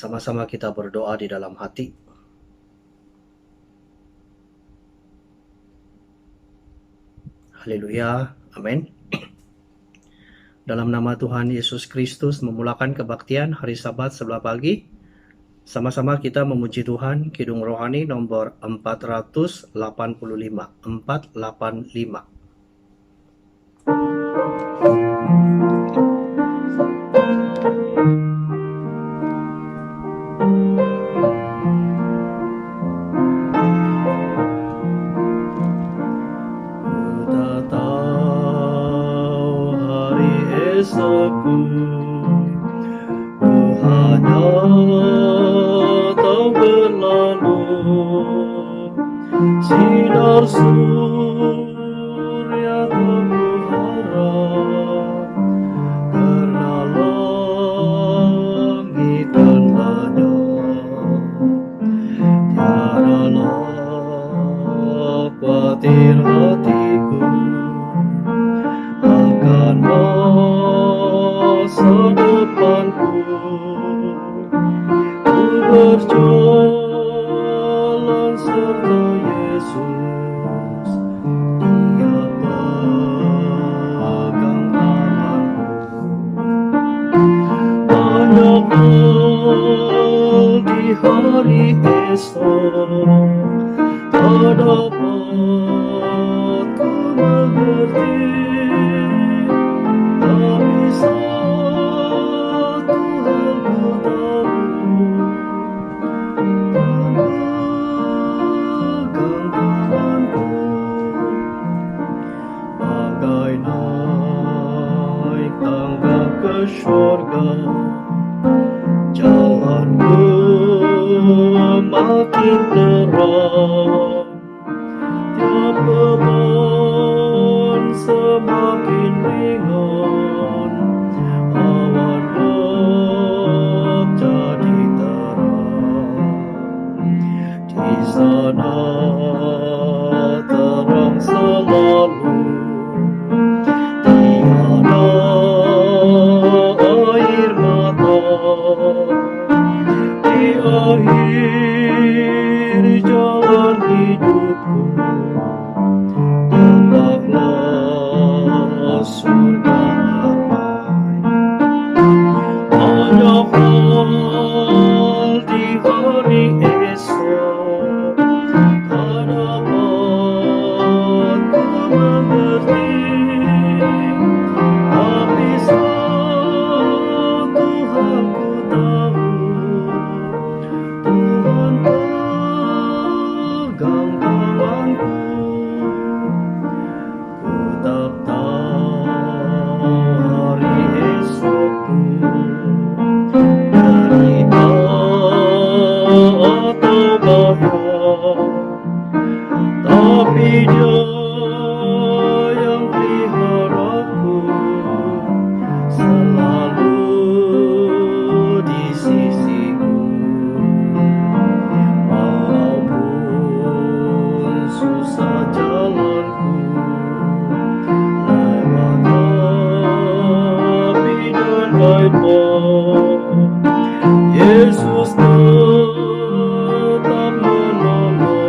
Sama-sama kita berdoa di dalam hati. Haleluya, amin. Dalam nama Tuhan Yesus Kristus memulakan kebaktian hari Sabat sebelah pagi. Sama-sama kita memuji Tuhan, Kidung Rohani nomor 485. 485. Esokku hanya tahu berlalu, sinar surya tak kuharap, karena langit dan lenyap, tiadalah khawatir hatiku akan masa depanku. Ku berjalan serta Yesus, Dia pegang tanganku. Banyak hal di hari esok tak dapat ku mengerti, tapi satu hal ku tahu, Tuhan pegang tanganku. Bagai naik tangga ke surga, jalanku makin terang, tiap beban semakin ringan, awan gelap jadi terang. Di sana terang selalu, tiada air mata. Di akhir jalan hidupku, tetaplah surga damai. Banyak hal di hari esok tak dapat ku mengerti, tapi satu hal ku tahu, Tuhan pegang tanganku. Ku tak tahu hari esokku derita atau bahaya, tapi Dia yang peliharaku selalu di sisiku. Walaupun susah jalanku, lewat api dan baiklah, Yesus tetap menolongku.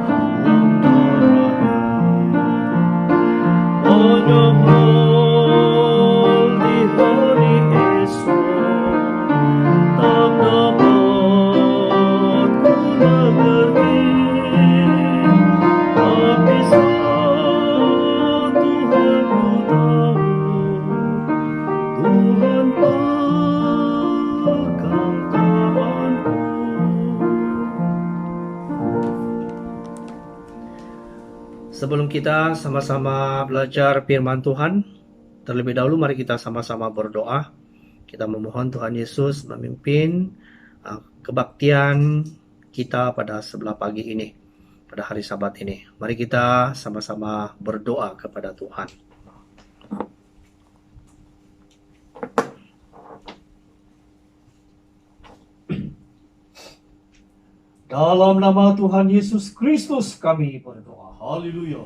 Anaknya dalam darahnya. Banyak hal di hari esok tak dapat ku mengerti, tapi satu hal ku tahu, Tuhan pegang tanganku. Sebelum kita sama-sama belajar firman Tuhan, terlebih dahulu mari kita sama-sama berdoa. Kita memohon Tuhan Yesus memimpin kebaktian kita pada sebelah pagi ini, pada hari Sabat ini. Mari kita sama-sama berdoa kepada Tuhan. Dalam nama Tuhan Yesus Kristus kami berdoa. Haleluya.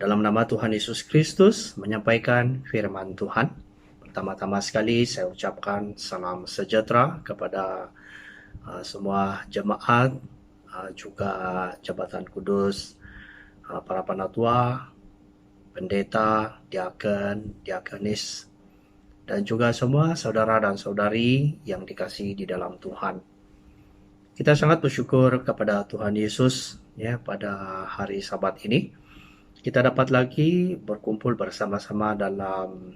Dalam nama Tuhan Yesus Kristus menyampaikan firman Tuhan. Pertama-tama sekali saya ucapkan salam sejahtera kepada semua jemaat, juga jabatan kudus, para penatua, pendeta, diaken, diakenis, dan juga semua saudara dan saudari yang dikasihi di dalam Tuhan. Kita sangat bersyukur kepada Tuhan Yesus ya pada hari Sabat ini. Kita dapat lagi berkumpul bersama-sama dalam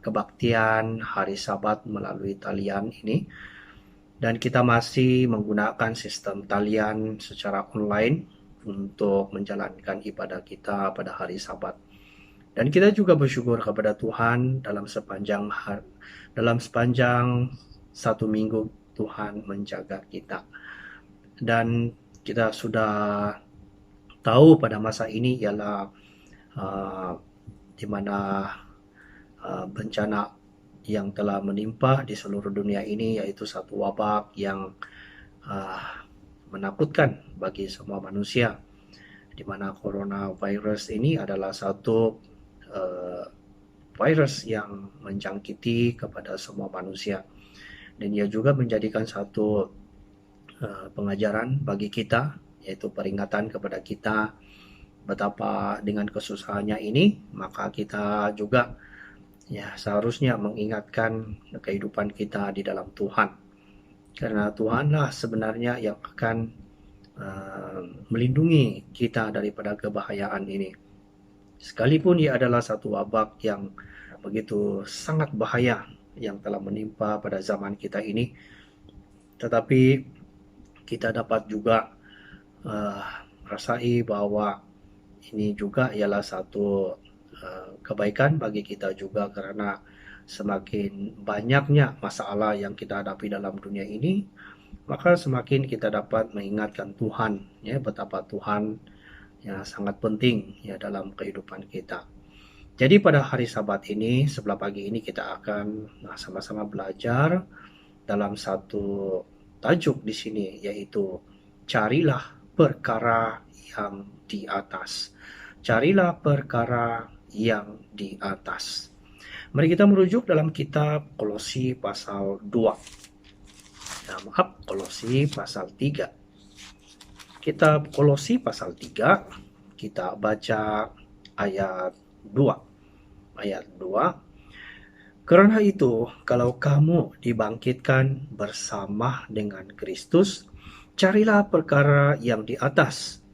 kebaktian hari Sabat melalui talian ini. Dan kita masih menggunakan sistem talian secara online untuk menjalankan ibadah kita pada hari Sabat. Dan kita juga bersyukur kepada Tuhan dalam sepanjang satu minggu Tuhan menjaga kita. Dan kita sudah tahu pada masa ini ialah di mana bencana yang telah menimpa di seluruh dunia ini, yaitu satu wabak yang menakutkan bagi semua manusia, di mana coronavirus ini adalah satu virus yang menjangkiti kepada semua manusia, dan ia juga menjadikan satu pengajaran bagi kita, yaitu peringatan kepada kita betapa dengan kesusahannya ini, maka kita juga seharusnya mengingatkan kehidupan kita di dalam Tuhan. Karena Tuhanlah sebenarnya yang akan melindungi kita daripada kebahayaan ini. Sekalipun ia adalah satu wabak yang begitu sangat bahaya yang telah menimpa pada zaman kita ini, tetapi kita dapat juga rasai bahwa ini juga ialah satu kebaikan bagi kita juga, karena semakin banyaknya masalah yang kita hadapi dalam dunia ini, maka semakin kita dapat mengingatkan Tuhan, betapa Tuhan sangat penting dalam kehidupan kita. Jadi pada hari Sabat ini, sebelah pagi ini kita akan sama-sama belajar dalam satu tajuk di sini, yaitu carilah perkara yang di atas. Carilah perkara yang di atas. Mari kita merujuk dalam kitab Kolose pasal 2. Kolose pasal 3. Kitab Kolose pasal 3, kita baca ayat 2. Ayat 2. Karena itu, kalau kamu dibangkitkan bersama dengan Kristus, carilah perkara yang di atas,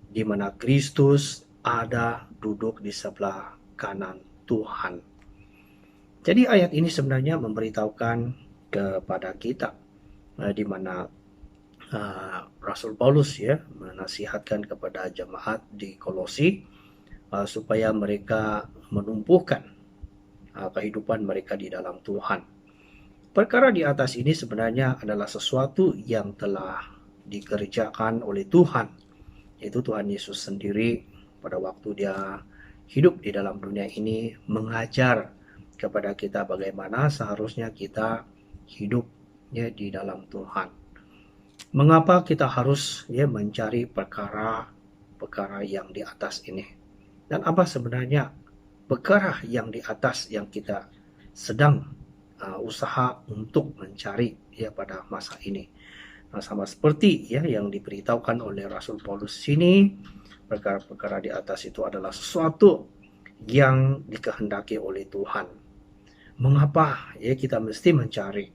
di mana Kristus ada duduk di sebelah kanan Tuhan. Jadi ayat ini sebenarnya memberitahukan kepada kita di mana Rasul Paulus menasihatkan kepada jemaat di Kolose supaya mereka menumpuhkan kehidupan mereka di dalam Tuhan. Perkara di atas ini sebenarnya adalah sesuatu yang telah dikerjakan oleh Tuhan, yaitu Tuhan Yesus sendiri pada waktu dia hidup di dalam dunia ini, mengajar kepada kita bagaimana seharusnya kita hidup di dalam Tuhan. Mengapa kita harus mencari perkara yang di atas ini, dan apa sebenarnya perkara yang di atas yang kita sedang usaha untuk mencari pada masa ini. Sama seperti yang diberitahukan oleh Rasul Paulus sini, perkara-perkara di atas itu adalah sesuatu yang dikehendaki oleh Tuhan. Mengapa kita mesti mencari?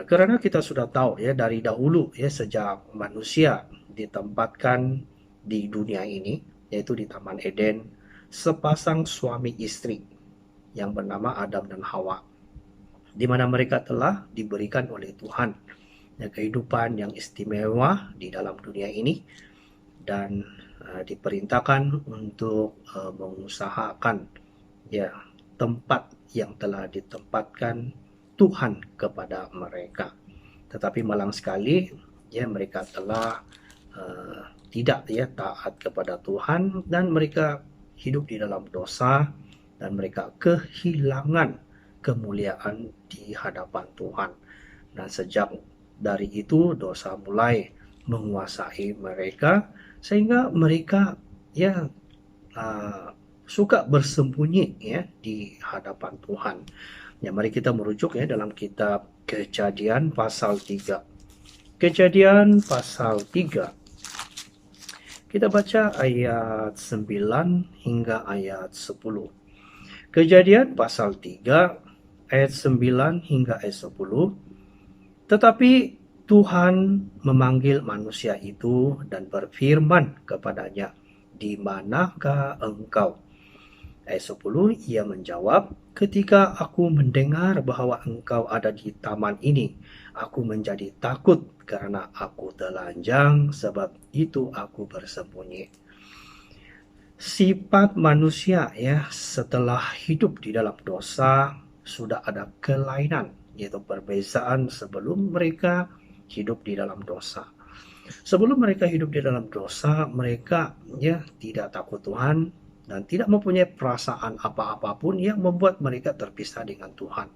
Karena kita sudah tahu dari dahulu sejak manusia ditempatkan di dunia ini, yaitu di Taman Eden, sepasang suami istri yang bernama Adam dan Hawa, di mana mereka telah diberikan oleh Tuhan kehidupan yang istimewa di dalam dunia ini, dan diperintahkan untuk mengusahakan tempat yang telah ditempatkan Tuhan kepada mereka. Tetapi malang sekali mereka telah tidak taat kepada Tuhan, dan mereka hidup di dalam dosa, dan mereka kehilangan kemuliaan di hadapan Tuhan. Dan sejak dari itu dosa mulai menguasai mereka, sehingga mereka suka bersembunyi ya di hadapan Tuhan. Ya, mari kita merujuk ya dalam kitab Kejadian pasal 3. Kejadian pasal 3. Kita baca ayat 9 hingga ayat 10. Kejadian pasal 3 ayat 9 hingga ayat 10. Tetapi Tuhan memanggil manusia itu dan berfirman kepadanya, "Di manakah engkau?" Ayat 10, ia menjawab, "Ketika aku mendengar bahwa engkau ada di taman ini, aku menjadi takut karena aku telanjang, sebab itu aku bersembunyi." Sifat manusia ya setelah hidup di dalam dosa sudah ada kelainan, yaitu perbezaan sebelum mereka hidup di dalam dosa. Sebelum mereka hidup di dalam dosa, mereka ya tidak takut Tuhan dan tidak mempunyai perasaan apa-apapun yang membuat mereka terpisah dengan Tuhan.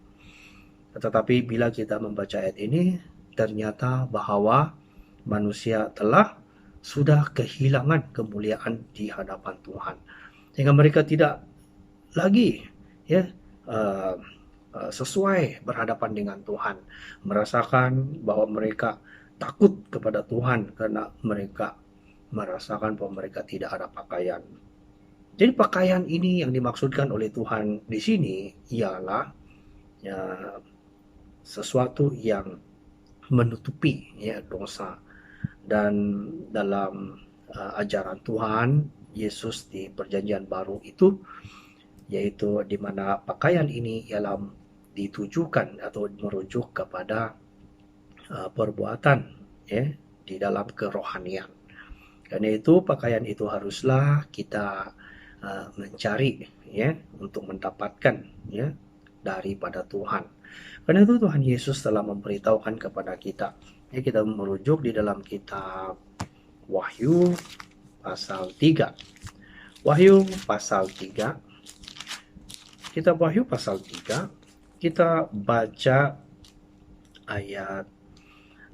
Tetapi bila kita membaca ayat ini, ternyata bahwa manusia sudah kehilangan kemuliaan di hadapan Tuhan, sehingga mereka tidak lagi ya uh, sesuai berhadapan dengan Tuhan, merasakan bahwa mereka takut kepada Tuhan karena mereka merasakan bahwa mereka tidak ada pakaian. Jadi pakaian ini yang dimaksudkan oleh Tuhan di sini ialah ya, sesuatu yang menutupi ya dosa. Dan dalam ajaran Tuhan Yesus di Perjanjian Baru itu, yaitu di mana pakaian ini ialah ditujukan atau merujuk kepada perbuatan ya di dalam kerohanian. Karena itu pakaian itu haruslah kita mencari ya untuk mendapatkan ya daripada Tuhan. Karena itu Tuhan Yesus telah memberitahukan kepada kita. Ya, kita merujuk di dalam kitab Wahyu pasal 3. Wahyu pasal 3. Kitab Wahyu pasal 3, kita baca ayat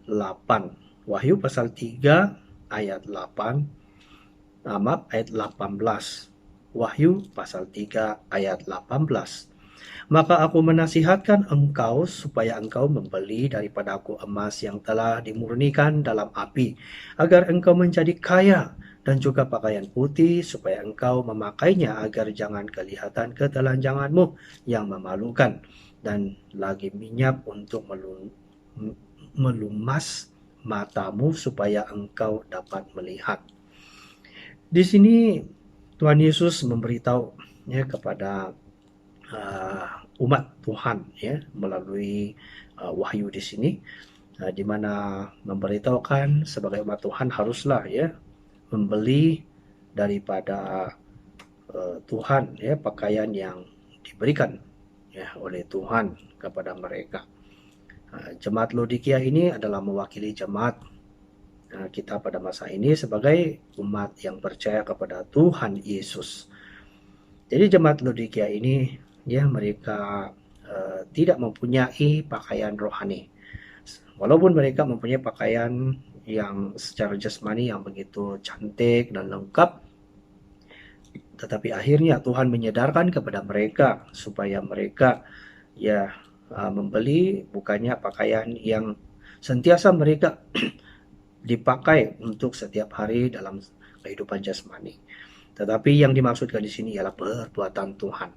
8. Wahyu pasal 3 ayat 8. Ayat 18. Wahyu pasal 3 ayat 18. "Maka aku menasihatkan engkau supaya engkau membeli daripadaku emas yang telah dimurnikan dalam api, agar engkau menjadi kaya, dan juga pakaian putih supaya engkau memakainya agar jangan kelihatan ketelanjanganmu yang memalukan, dan lagi minyak untuk melumas matamu supaya engkau dapat melihat." Di sini Tuhan Yesus memberitahu ya kepada umat Tuhan ya melalui wahyu di sini, di mana memberitahukan sebagai umat Tuhan haruslah ya membeli daripada Tuhan ya pakaian yang diberikan ya oleh Tuhan kepada mereka. Jemaat Laodikia ini adalah mewakili jemaat kita pada masa ini sebagai umat yang percaya kepada Tuhan Yesus. Jadi jemaat Laodikia ini ya mereka tidak mempunyai pakaian rohani. Walaupun mereka mempunyai pakaian yang secara jasmani yang begitu cantik dan lengkap, tetapi akhirnya Tuhan menyadarkan kepada mereka supaya mereka ya membeli bukannya pakaian yang sentiasa mereka dipakai untuk setiap hari dalam kehidupan jasmani. Tetapi yang dimaksudkan di sini ialah perbuatan Tuhan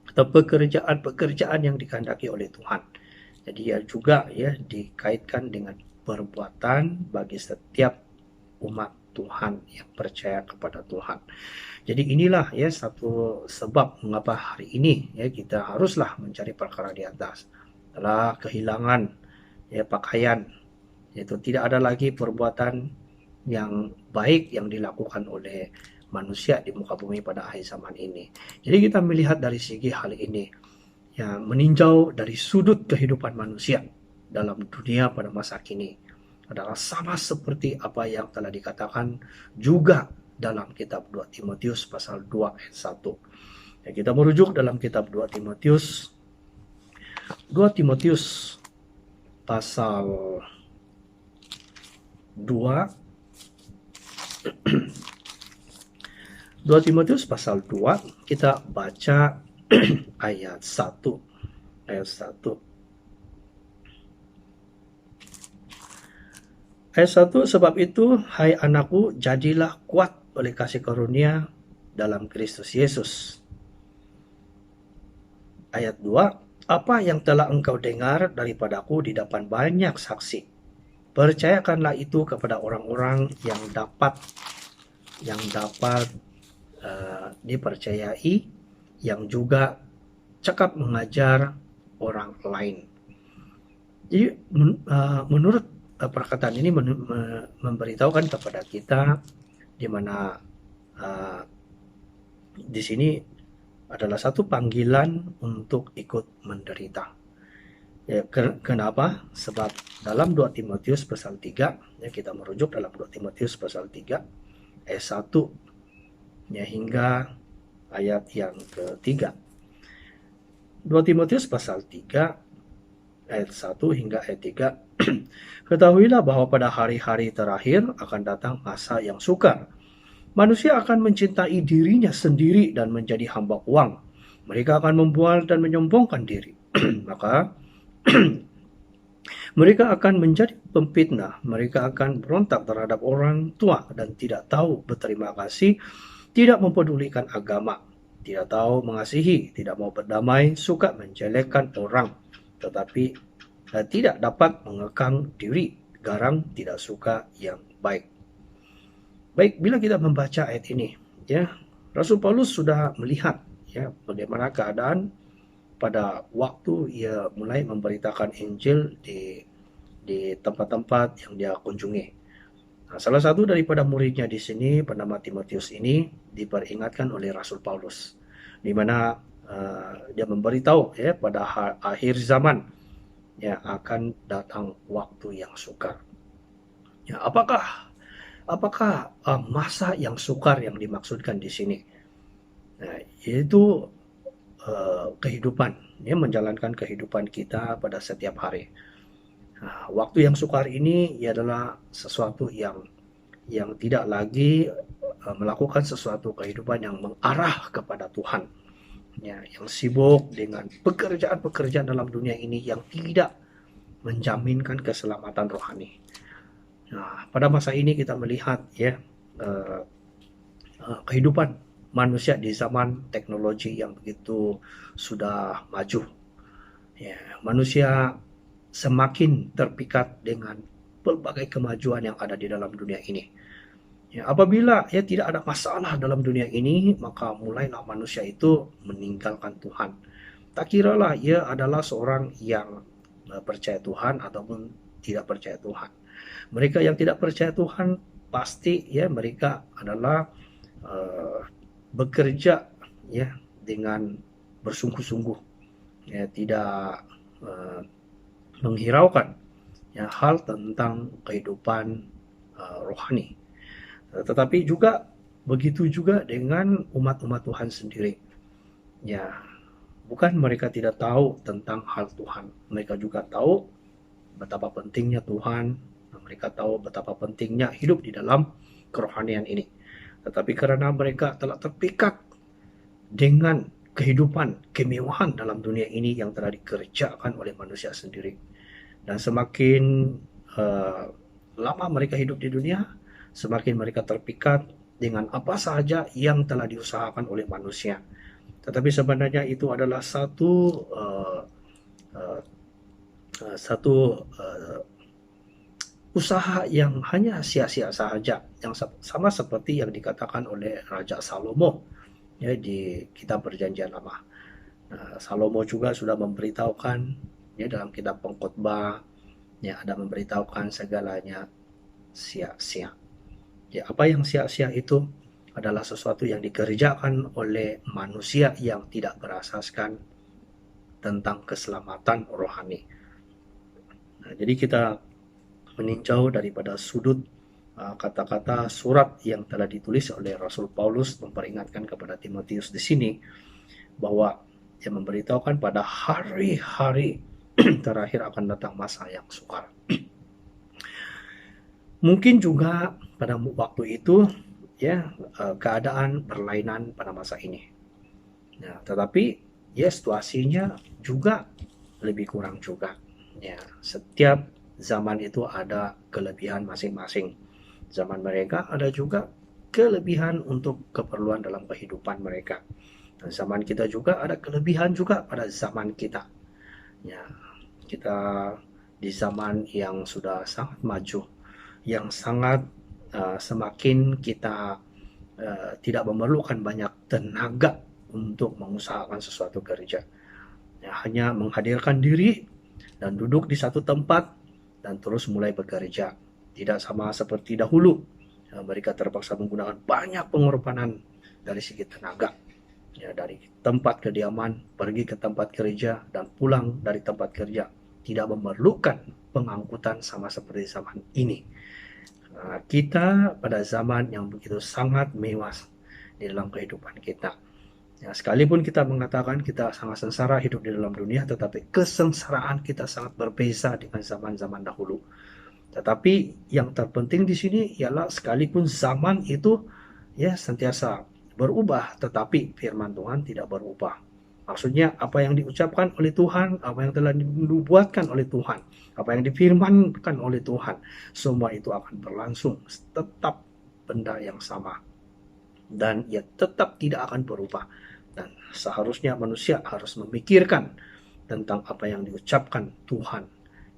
atau pekerjaan-pekerjaan yang dikehendaki oleh Tuhan. Jadi ya juga ya dikaitkan dengan perbuatan bagi setiap umat Tuhan yang percaya kepada Tuhan. Jadi inilah ya satu sebab mengapa hari ini ya kita haruslah mencari perkara di atas. Adalah kehilangan ya pakaian, yaitu tidak ada lagi perbuatan yang baik yang dilakukan oleh manusia di muka bumi pada akhir zaman ini. Jadi kita melihat dari segi hal ini, ya meninjau dari sudut kehidupan manusia dalam dunia pada masa kini adalah sama seperti apa yang telah dikatakan juga dalam kitab 2 Timotius pasal 2 ayat 1. Ya, kita merujuk dalam kitab 2 Timotius pasal 2 2 Timotius pasal 2, kita baca ayat 1. Ayat 1. Ayat 1, sebab itu, hai anakku, jadilah kuat oleh kasih karunia dalam Kristus Yesus. Ayat 2, apa yang telah engkau dengar daripadaku di depan banyak saksi, percayakanlah itu kepada orang-orang yang dapat dipercayai, yang juga cakap mengajar orang lain. Jadi menurut perkataan ini memberitahukan kepada kita di mana di sini adalah satu panggilan untuk ikut menderita. Ya, kenapa? Sebab dalam 2 Timotius pasal 3, ya, kita merujuk dalam 2 Timotius pasal 3 ayat 1 ya, hingga ayat yang ketiga. 2 Timotius pasal 3 ayat 1 hingga ayat 3. Ketahuilah bahwa pada hari-hari terakhir akan datang masa yang sukar. Manusia akan mencintai dirinya sendiri dan menjadi hamba uang. Mereka akan membual dan menyombongkan diri. Maka mereka akan menjadi pemfitnah. Mereka akan berontak terhadap orang tua dan tidak tahu berterima kasih, tidak mempedulikan agama, tidak tahu mengasihi, tidak mau berdamai, suka menjelekkan orang, tetapi tidak dapat mengekang diri, garang, tidak suka yang baik. Baik, bila kita membaca ayat ini, ya, Rasul Paulus sudah melihat ya bagaimana keadaan pada waktu ia mulai memberitakan Injil di tempat-tempat yang dia kunjungi. Nah, salah satu daripada muridnya di sini bernama Timotius ini diperingatkan oleh Rasul Paulus, di mana dia memberitahu ya pada akhir zaman ya akan datang waktu yang sukar. Ya, apakah masa yang sukar yang dimaksudkan di sini? Nah, yaitu kehidupan, ya, menjalankan kehidupan kita pada setiap hari. Nah, waktu yang sukar ini adalah sesuatu yang tidak lagi melakukan sesuatu kehidupan yang mengarah kepada Tuhan, ya, yang sibuk dengan pekerjaan-pekerjaan dalam dunia ini yang tidak menjaminkan keselamatan rohani. Nah, pada masa ini kita melihat ya kehidupan manusia di zaman teknologi yang begitu sudah maju. Ya, manusia semakin terpikat dengan berbagai kemajuan yang ada di dalam dunia ini. Ya, apabila ya tidak ada masalah dalam dunia ini, maka mulailah manusia itu meninggalkan Tuhan. Tak kiralah ia adalah seorang yang percaya Tuhan ataupun tidak percaya Tuhan. Mereka yang tidak percaya Tuhan pasti ya mereka adalah bekerja ya dengan bersungguh-sungguh, ya, tidak menghiraukan ya hal tentang kehidupan rohani. Tetapi juga begitu juga dengan umat-umat Tuhan sendiri. Ya, bukan mereka tidak tahu tentang hal Tuhan. Mereka juga tahu betapa pentingnya Tuhan. Mereka tahu betapa pentingnya hidup di dalam kerohanian ini. Tetapi karena mereka telah terpikat dengan kehidupan kemewahan dalam dunia ini yang telah dikerjakan oleh manusia sendiri. Dan semakin lama mereka hidup di dunia, semakin mereka terpikat dengan apa saja yang telah diusahakan oleh manusia. Tetapi sebenarnya itu adalah satu usaha yang hanya sia-sia saja, yang sama seperti yang dikatakan oleh Raja Salomo ya di kitab Perjanjian Lama. Salomo juga sudah memberitahukan ya dalam kitab Pengkhotbah ya ada memberitahukan segalanya sia-sia. Ya, apa yang sia-sia itu adalah sesuatu yang dikerjakan oleh manusia yang tidak berasaskan tentang keselamatan rohani. Nah, jadi kita meninjau daripada sudut kata-kata surat yang telah ditulis oleh Rasul Paulus memperingatkan kepada Timotius di sini bahwa dia memberitahukan pada hari-hari terakhir akan datang masa yang sukar. Mungkin juga pada waktu itu keadaan berlainan pada masa ini. Nah, tetapi ya situasinya juga lebih kurang juga. Ya, setiap zaman itu ada kelebihan masing-masing. Zaman mereka ada juga kelebihan untuk keperluan dalam kehidupan mereka. Dan zaman kita juga ada kelebihan juga pada zaman kita. Ya, kita di zaman yang sudah sangat maju, yang sangat semakin kita tidak memerlukan banyak tenaga untuk mengusahakan sesuatu kerja. Ya, hanya menghadirkan diri dan duduk di satu tempat dan terus mulai bekerja. Tidak sama seperti dahulu. Ya, mereka terpaksa menggunakan banyak pengorbanan dari segi tenaga. Ya, dari tempat kediaman, pergi ke tempat kerja, dan pulang dari tempat kerja. Tidak memerlukan pengangkutan sama seperti zaman ini. Kita pada zaman yang begitu sangat mewah di dalam kehidupan kita. Ya, sekalipun kita mengatakan kita sangat sengsara hidup di dalam dunia, tetapi kesengsaraan kita sangat berbeza dengan zaman-zaman dahulu. Tetapi yang terpenting di sini ialah sekalipun zaman itu ya sentiasa berubah, tetapi firman Tuhan tidak berubah. Maksudnya apa yang diucapkan oleh Tuhan, apa yang telah dinubuatkan oleh Tuhan, apa yang difirmankan oleh Tuhan, semua itu akan berlangsung tetap benda yang sama. Dan ia tetap tidak akan berubah. Dan seharusnya manusia harus memikirkan tentang apa yang diucapkan Tuhan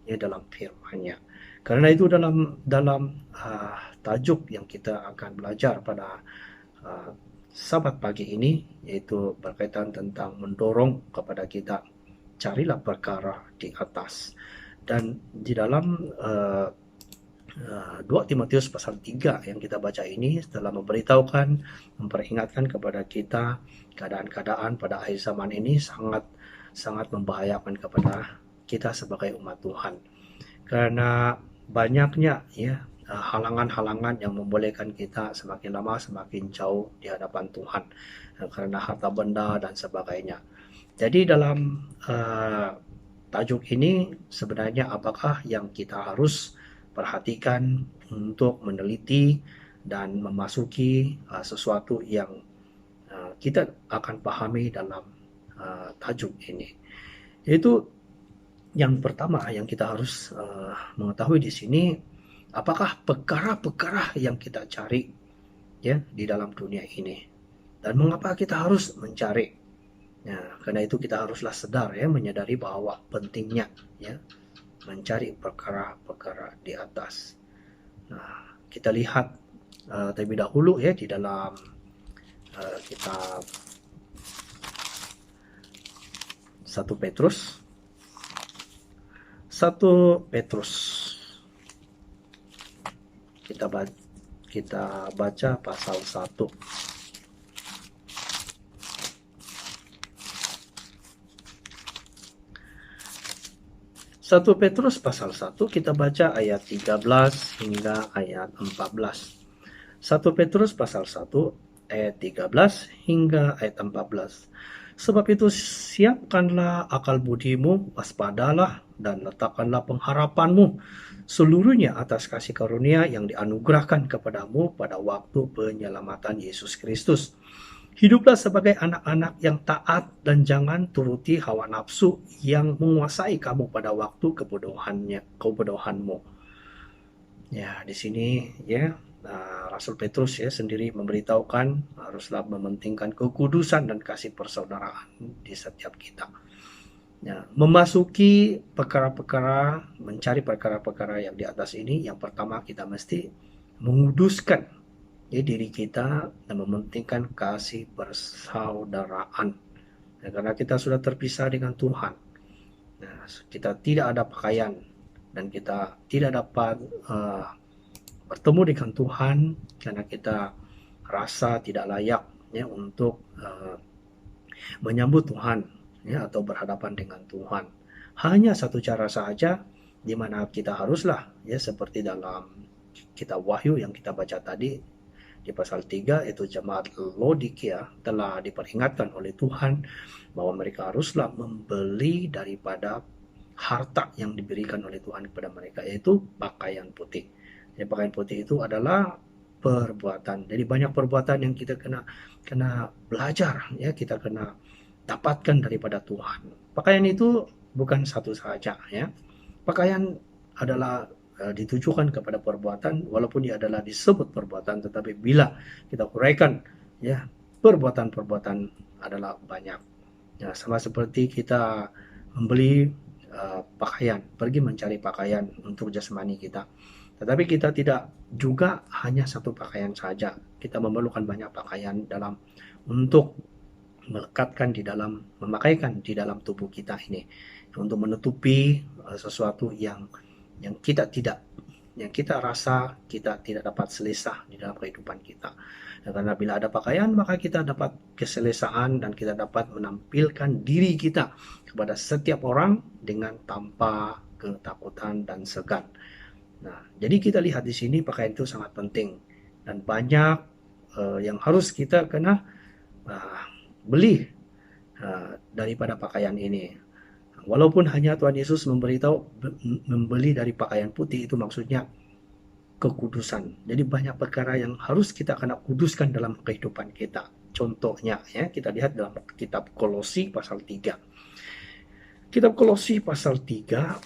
ya dalam firman-Nya. Karena itu tajuk yang kita akan belajar pada uh, Sabat pagi ini, yaitu berkaitan tentang mendorong kepada kita carilah perkara di atas. Dan di dalam 2 Timotius pasal 3 yang kita baca ini telah memperingatkan kepada kita keadaan-keadaan pada akhir zaman ini sangat membahayakan kepada kita sebagai umat Tuhan. Karena banyaknya halangan-halangan yang membolehkan kita semakin lama semakin jauh di hadapan Tuhan karena harta benda dan sebagainya. Jadi dalam tajuk ini sebenarnya apakah yang kita harus perhatikan untuk meneliti dan memasuki sesuatu yang kita akan pahami dalam tajuk ini. Yaitu yang pertama yang kita harus mengetahui di sini, apakah perkara-perkara yang kita cari ya di dalam dunia ini, dan mengapa kita harus mencari. Ya, karena itu kita haruslah sadar ya, menyadari bahwa pentingnya ya mencari perkara-perkara di atas. Nah, kita lihat terlebih dahulu ya di dalam kitab 1 Petrus. Kita baca pasal 1. 1 Petrus pasal 1 kita baca ayat 13 hingga ayat 14. 1 Petrus pasal 1 ayat 13 hingga ayat 14. Sebab itu siapkanlah akal budimu, waspadalah dan letakkanlah pengharapanmu seluruhnya atas kasih karunia yang dianugerahkan kepadamu pada waktu penyelamatan Yesus Kristus. Hiduplah sebagai anak-anak yang taat dan jangan turuti hawa nafsu yang menguasai kamu pada waktu kebodohanmu. Ya, di sini ya Rasul Petrus ya sendiri memberitahukan haruslah mementingkan kekudusan dan kasih persaudaraan di setiap kita. Ya, memasuki perkara-perkara, mencari perkara-perkara yang di atas ini, yang pertama kita mesti menguduskan ya diri kita dan mementingkan kasih persaudaraan. Ya, karena kita sudah terpisah dengan Tuhan. Nah, kita tidak ada pakaian dan kita tidak dapat bertemu dengan Tuhan karena kita rasa tidak layak ya untuk menyambut Tuhan ya atau berhadapan dengan Tuhan. Hanya satu cara saja di mana kita haruslah ya seperti dalam kitab Wahyu yang kita baca tadi di pasal 3, itu jemaat Laodikia telah diperingatkan oleh Tuhan bahwa mereka haruslah membeli daripada harta yang diberikan oleh Tuhan kepada mereka, yaitu pakaian putih. Jadi pakaian putih itu adalah perbuatan. Jadi banyak perbuatan yang kita kena kena belajar, ya, kita kena dapatkan daripada Tuhan. Pakaian itu bukan satu saja, ya. Pakaian adalah ditujukan kepada perbuatan, walaupun dia adalah disebut perbuatan, tetapi bila kita uraikan, ya, perbuatan-perbuatan adalah banyak. Ya, sama seperti kita membeli pakaian, pergi mencari pakaian untuk jasmani kita. Tetapi kita tidak juga hanya satu pakaian saja. Kita memerlukan banyak pakaian dalam untuk melekatkan di dalam, memakaikan di dalam tubuh kita ini untuk menutupi sesuatu yang kita tidak, yang kita rasa kita tidak dapat selesa di dalam kehidupan kita. Dan karena bila ada pakaian, maka kita dapat keselesaan dan kita dapat menampilkan diri kita kepada setiap orang dengan tanpa ketakutan dan segan. Nah, jadi kita lihat di sini pakaian itu sangat penting dan banyak yang harus kita kena beli daripada pakaian ini. Walaupun hanya Tuhan Yesus memberitahu membeli dari pakaian putih, itu maksudnya kekudusan. Jadi banyak perkara yang harus kita kena kuduskan dalam kehidupan kita. Contohnya, ya, kita lihat dalam kitab Kolose pasal 3. Kitab Kolose pasal 3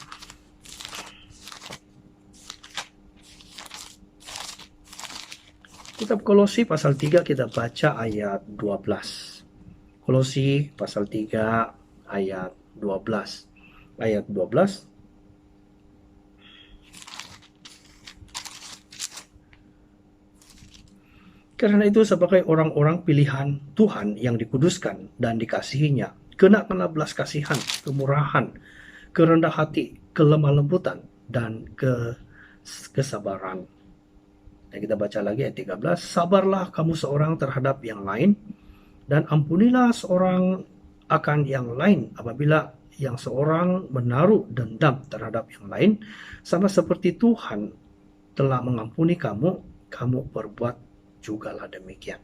Kitab Kolose pasal 3 kita baca ayat 12. Kolose pasal 3 ayat 12. Ayat 12. Karena itu sebagai orang-orang pilihan Tuhan yang dikuduskan dan dikasihinya, kenakanlah belas kasihan, kemurahan, kerendah hati, kelemah lembutan, dan kesabaran. Dan kita baca lagi ayat 13, sabarlah kamu seorang terhadap yang lain, dan ampunilah seorang akan yang lain apabila yang seorang menaruh dendam terhadap yang lain, sama seperti Tuhan telah mengampuni kamu, kamu berbuat jugalah demikian.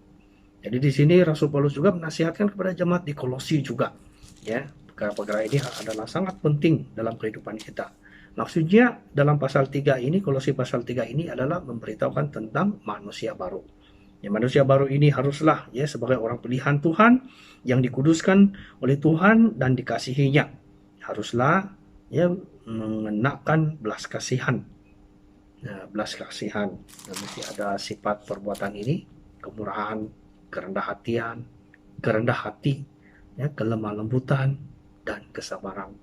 Jadi di sini Rasul Paulus juga menasihatkan kepada jemaat di Kolose juga, ya, perkara-perkara ini adalah sangat penting dalam kehidupan kita. Maksudnya dalam pasal 3 ini, Kolose pasal 3 ini adalah memberitahukan tentang manusia baru. Ya, manusia baru ini haruslah, ya, sebagai orang pilihan Tuhan yang dikuduskan oleh Tuhan dan dikasihinya, haruslah, ya, mengenakan belas kasihan. Nah, belas kasihan, dan mesti ada sifat perbuatan ini, kemurahan, kerendah hati, ya, kelemah lembutan, dan kesabaran.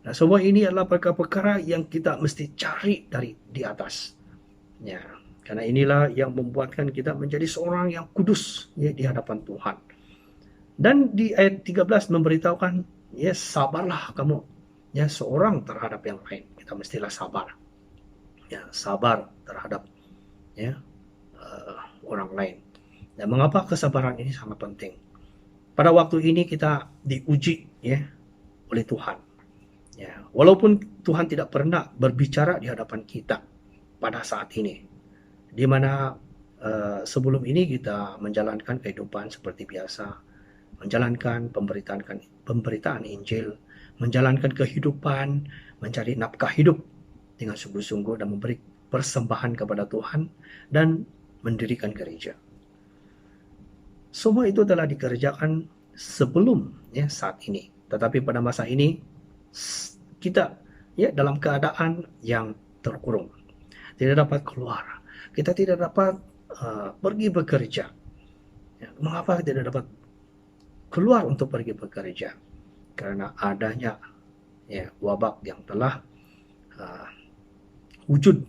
Nah, semua ini adalah perkara-perkara yang kita mesti cari dari di atas. Ya, karena inilah yang membuatkan kita menjadi seorang yang kudus, ya, di hadapan Tuhan. Dan di ayat 13 memberitahukan, ya, sabarlah kamu, ya, seorang terhadap yang lain. Kita mestilah sabar. Ya, sabar terhadap, ya, orang lain. Dan mengapa kesabaran ini sangat penting? Pada waktu ini kita diuji, ya, oleh Tuhan. Ya, walaupun Tuhan tidak pernah berbicara di hadapan kita pada saat ini, di mana sebelum ini kita menjalankan kehidupan seperti biasa, menjalankan pemberitaan Injil, menjalankan kehidupan, mencari nafkah hidup dengan sungguh-sungguh dan memberi persembahan kepada Tuhan dan mendirikan gereja. Semua itu telah dikerjakan sebelum, ya, saat ini. Tetapi pada masa ini kita, ya, dalam keadaan yang terkurung, tidak dapat keluar, kita tidak dapat pergi bekerja. Ya, mengapa tidak dapat keluar untuk pergi bekerja? Karena adanya, ya, wabak yang telah wujud,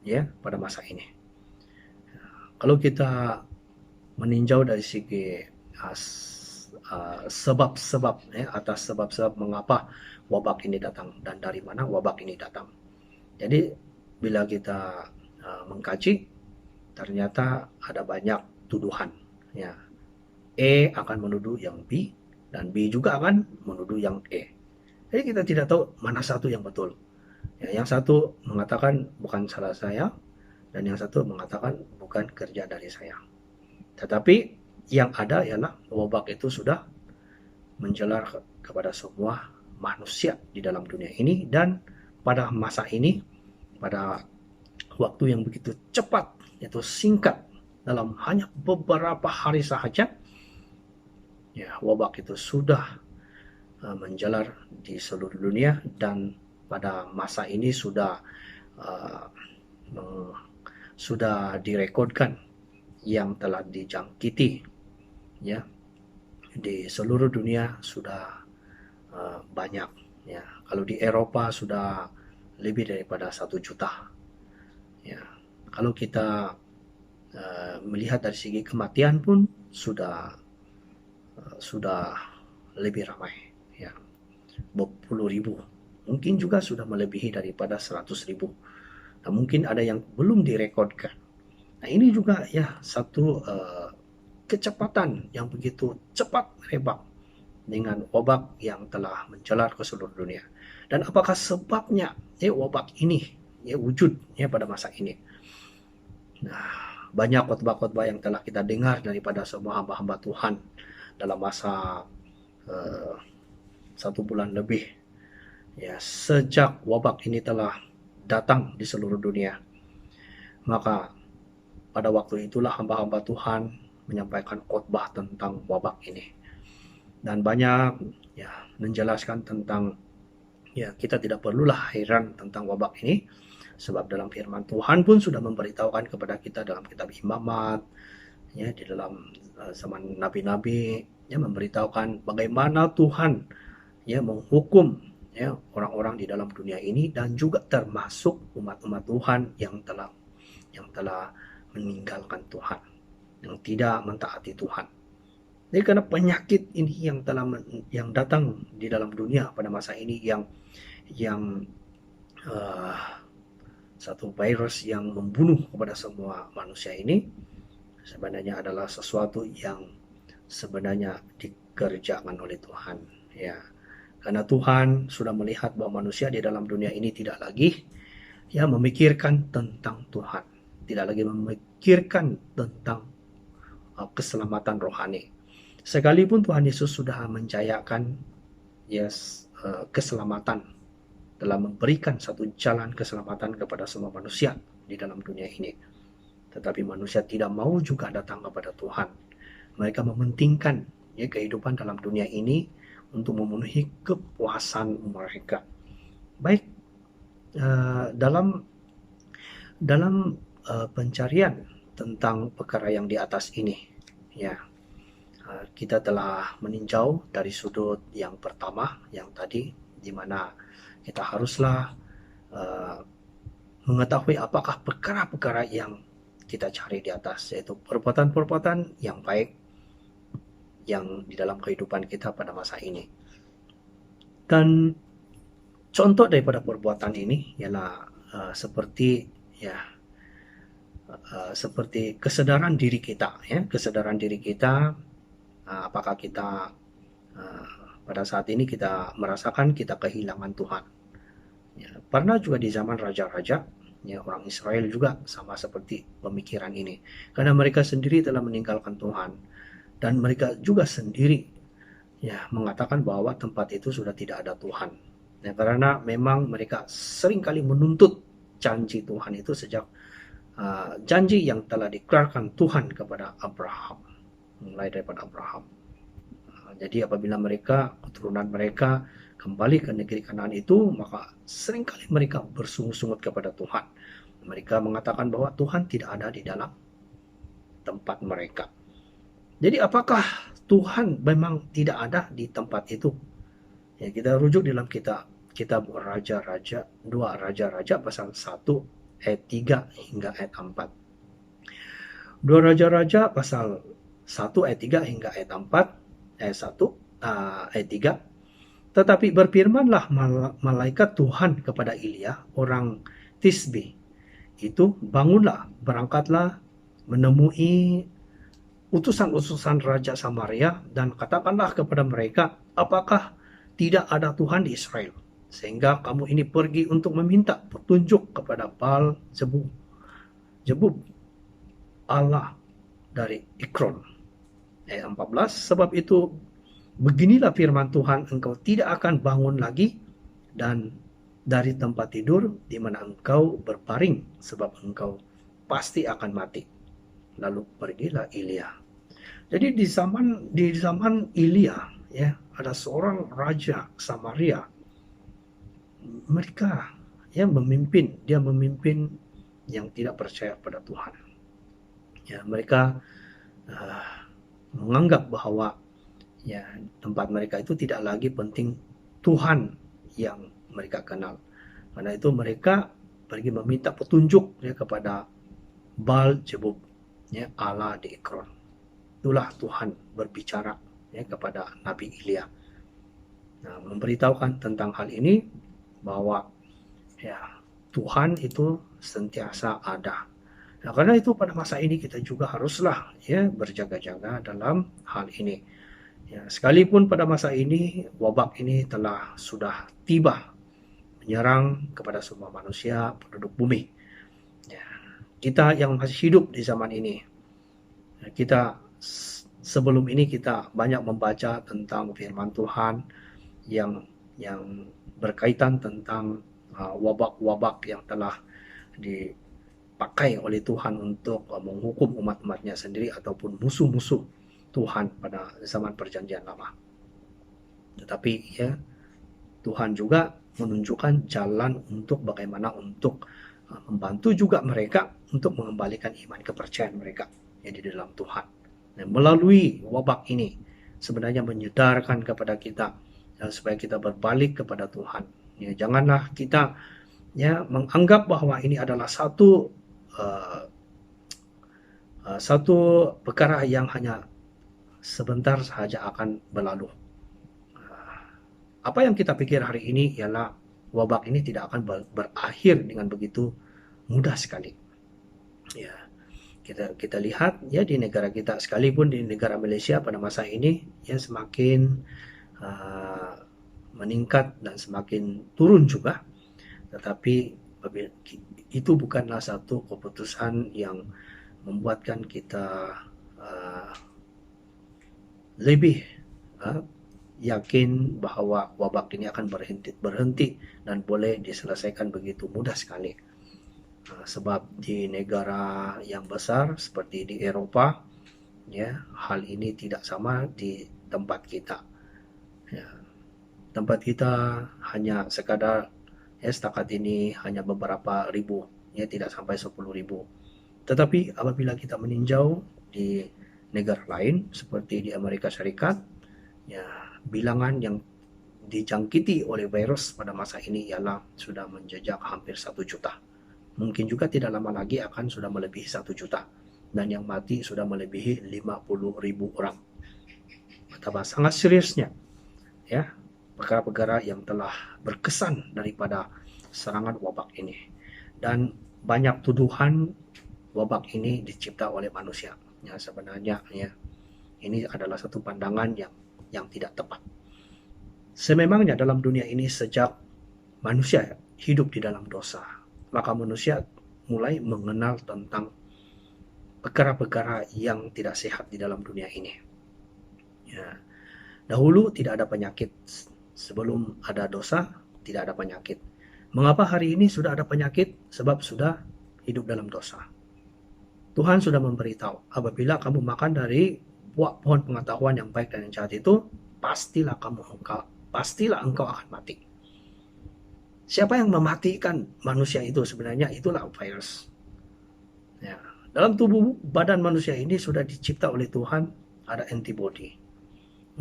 ya, pada masa ini. Kalau kita meninjau dari segi sebab-sebab, ya, atas sebab-sebab mengapa wabak ini datang dan dari mana wabak ini datang. Jadi bila kita mengkaji, ternyata ada banyak tuduhan. Ya, E akan menuduh yang B dan B juga akan menuduh yang E. Jadi kita tidak tahu mana satu yang betul. Ya, yang satu mengatakan bukan salah saya dan yang satu mengatakan bukan kerja dari saya. Tetapi yang ada ialah wabak itu sudah menjalar kepada semua manusia di dalam dunia ini, dan pada masa ini, pada waktu yang begitu cepat, yaitu singkat, dalam hanya beberapa hari saja, ya, wabak itu sudah menjalar di seluruh dunia, dan pada masa ini uh, sudah direkodkan yang telah dijangkiti, ya, di seluruh dunia sudah banyak, ya. Kalau di Eropa sudah lebih daripada 1 juta, ya. Kalau kita melihat dari segi kematian pun sudah lebih ramai, ya, berpuluh ribu, mungkin juga sudah melebihi daripada 100.000. Nah, mungkin ada yang belum direkodkan. Nah, ini juga, ya, satu kecepatan yang begitu cepat merebak dengan wabak yang telah menjalar ke seluruh dunia. Dan apakah sebabnya wabak ini wujud pada masa ini? Nah, banyak khotbah-khotbah yang telah kita dengar daripada semua hamba-hamba Tuhan dalam masa 1 bulan lebih, ya, sejak wabak ini telah datang di seluruh dunia. Maka pada waktu itulah hamba-hamba Tuhan menyampaikan khotbah tentang wabak ini, dan banyak, ya, menjelaskan tentang, ya, kita tidak perlulah heran tentang wabak ini, sebab dalam firman Tuhan pun sudah memberitahukan kepada kita dalam kitab Imamat, ya, di dalam zaman nabi-nabi, ya, memberitahukan bagaimana Tuhan, ya, menghukum, ya, orang-orang di dalam dunia ini, dan juga termasuk umat-umat Tuhan yang telah meninggalkan Tuhan, yang tidak mentaati Tuhan. Jadi karena penyakit ini yang datang di dalam dunia pada masa ini, yang satu virus yang membunuh kepada semua manusia ini, sebenarnya adalah sesuatu yang sebenarnya dikerjakan oleh Tuhan, ya. Karena Tuhan sudah melihat bahwa manusia di dalam dunia ini tidak lagi, ya, memikirkan tentang Tuhan, tidak lagi memikirkan tentang keselamatan rohani. Sekalipun Tuhan Yesus sudah menjayakan, yes, keselamatan, telah memberikan satu jalan keselamatan kepada semua manusia di dalam dunia ini, tetapi manusia tidak mau juga datang kepada Tuhan. Mereka mementingkan, ya, kehidupan dalam dunia ini untuk memenuhi kepuasan mereka. Baik, dalam pencarian tentang perkara yang di atas ini, ya, kita telah meninjau dari sudut yang pertama, yang tadi, di mana kita haruslah mengetahui apakah perkara-perkara yang kita cari di atas, yaitu perbuatan-perbuatan yang baik yang di dalam kehidupan kita pada masa ini. Dan contoh daripada perbuatan ini ialah seperti kesadaran diri kita, ya, kesadaran diri kita. Apakah kita pada saat ini kita merasakan kita kehilangan Tuhan? Ya, pernah juga di zaman raja-raja, ya, orang Israel juga sama seperti pemikiran ini, karena mereka sendiri telah meninggalkan Tuhan, dan mereka juga sendiri, ya, mengatakan bahwa tempat itu sudah tidak ada Tuhan. Ya, karena memang mereka seringkali menuntut janji Tuhan itu sejak janji yang telah dikeluarkan Tuhan kepada Abraham, mulai daripada Abraham. Jadi apabila keturunan mereka kembali ke negeri Kanaan itu, maka seringkali mereka bersungut-sungut kepada Tuhan. Mereka mengatakan bahwa Tuhan tidak ada di dalam tempat mereka. Jadi apakah Tuhan memang tidak ada di tempat itu? Ya, kita rujuk dalam kitab Raja-Raja, 2 Raja-Raja pasal 1 ayat 3 hingga ayat 4. 2 Raja-Raja pasal 1 ayat 3 hingga ayat 4, ayat 1, ayat 3. Tetapi berfirmanlah malaikat Tuhan kepada Elia, orang Tisbi itu, bangunlah, berangkatlah, menemui utusan-utusan Raja Samaria, dan katakanlah kepada mereka, apakah tidak ada Tuhan di Israel, sehingga kamu ini pergi untuk meminta petunjuk kepada Baal Zebub, Allah dari Ekron. Ayat 14, sebab itu beginilah firman Tuhan, engkau tidak akan bangun lagi dan dari tempat tidur di mana engkau berbaring, sebab engkau pasti akan mati. lalu pergilah Elia. Jadi di zaman Elia, ya, ada seorang raja Samaria. Mereka dia memimpin yang tidak percaya pada Tuhan. Ya, mereka uh, menganggap bahwa ya tempat mereka itu tidak lagi penting Tuhan yang mereka kenal. Karena itu mereka pergi meminta petunjuk ya kepada Baal Zebub, ya, Allah di Ekron. Itulah Tuhan berbicara ya kepada Nabi Elia. Nah, memberitahukan tentang hal ini bahwa ya Tuhan itu sentiasa ada. Nah, karena itu pada masa ini kita juga haruslah ya berjaga-jaga dalam hal ini. Ya, sekalipun pada masa ini wabak ini sudah tiba menyerang kepada semua manusia penduduk bumi. Ya, kita yang masih hidup di zaman ini, kita sebelum ini kita banyak membaca tentang firman Tuhan yang berkaitan tentang wabak-wabak yang telah dipakai oleh Tuhan untuk menghukum umat-umatnya sendiri ataupun musuh-musuh Tuhan pada zaman perjanjian lama. Tetapi ya Tuhan juga menunjukkan jalan untuk bagaimana untuk membantu juga mereka untuk mengembalikan iman kepercayaan mereka yang di dalam Tuhan. Nah, melalui wabak ini sebenarnya menyedarkan kepada kita supaya kita berbalik kepada Tuhan. Ya, janganlah kita ya menganggap bahwa ini adalah satu perkara yang hanya sebentar saja akan berlalu. Apa yang kita pikir hari ini ialah wabak ini tidak akan berakhir dengan begitu mudah sekali. Ya, kita lihat ya di negara kita, sekalipun di negara Malaysia pada masa ini ya semakin meningkat dan semakin turun juga, tetapi itu bukanlah satu keputusan yang membuatkan kita lebih yakin bahwa wabak ini akan berhenti dan boleh diselesaikan begitu mudah sekali. Sebab di negara yang besar seperti di Eropa, ya, hal ini tidak sama di tempat kita. Ya, tempat kita hanya sekadar setakat ini hanya beberapa ribu, ya, tidak sampai 10.000. Tetapi apabila kita meninjau di negara lain seperti di Amerika Serikat, ya, bilangan yang dijangkiti oleh virus pada masa ini ialah sudah menjejak hampir 1 juta. Mungkin juga tidak lama lagi akan sudah melebihi 1 juta. Dan yang mati sudah melebihi 50.000 orang. Betapa sangat seriusnya ya perkara-perkara yang telah berkesan daripada serangan wabak ini. Dan banyak tuduhan wabak ini dicipta oleh manusia. Ya, sebenarnya ya ini adalah satu pandangan yang tidak tepat. Sememangnya dalam dunia ini sejak manusia hidup di dalam dosa, maka manusia mulai mengenal tentang perkara-perkara yang tidak sehat di dalam dunia ini. Ya, dahulu tidak ada penyakit. Sebelum ada dosa, tidak ada penyakit. Mengapa hari ini sudah ada penyakit? Sebab sudah hidup dalam dosa. Tuhan sudah memberitahu, apabila kamu makan dari buah pohon pengetahuan yang baik dan yang jahat itu, pastilah engkau akan mati. Siapa yang mematikan manusia itu sebenarnya? Itulah virus. Ya, dalam tubuh badan manusia ini sudah dicipta oleh Tuhan ada antibody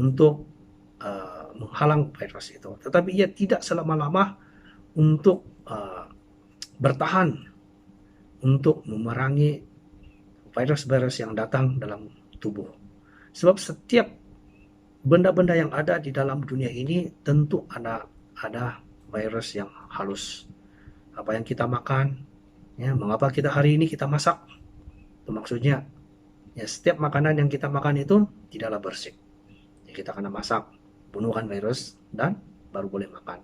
untuk menghalang virus itu. Tetapi ia tidak selama-lama untuk bertahan untuk memerangi virus-virus yang datang dalam tubuh. Sebab setiap benda-benda yang ada di dalam dunia ini tentu ada virus yang halus. Apa yang kita makan, ya, mengapa kita hari ini kita masak? Itu maksudnya, ya, setiap makanan yang kita makan itu tidaklah bersih. Ya, kita kena masak, bunuhkan virus dan baru boleh makan.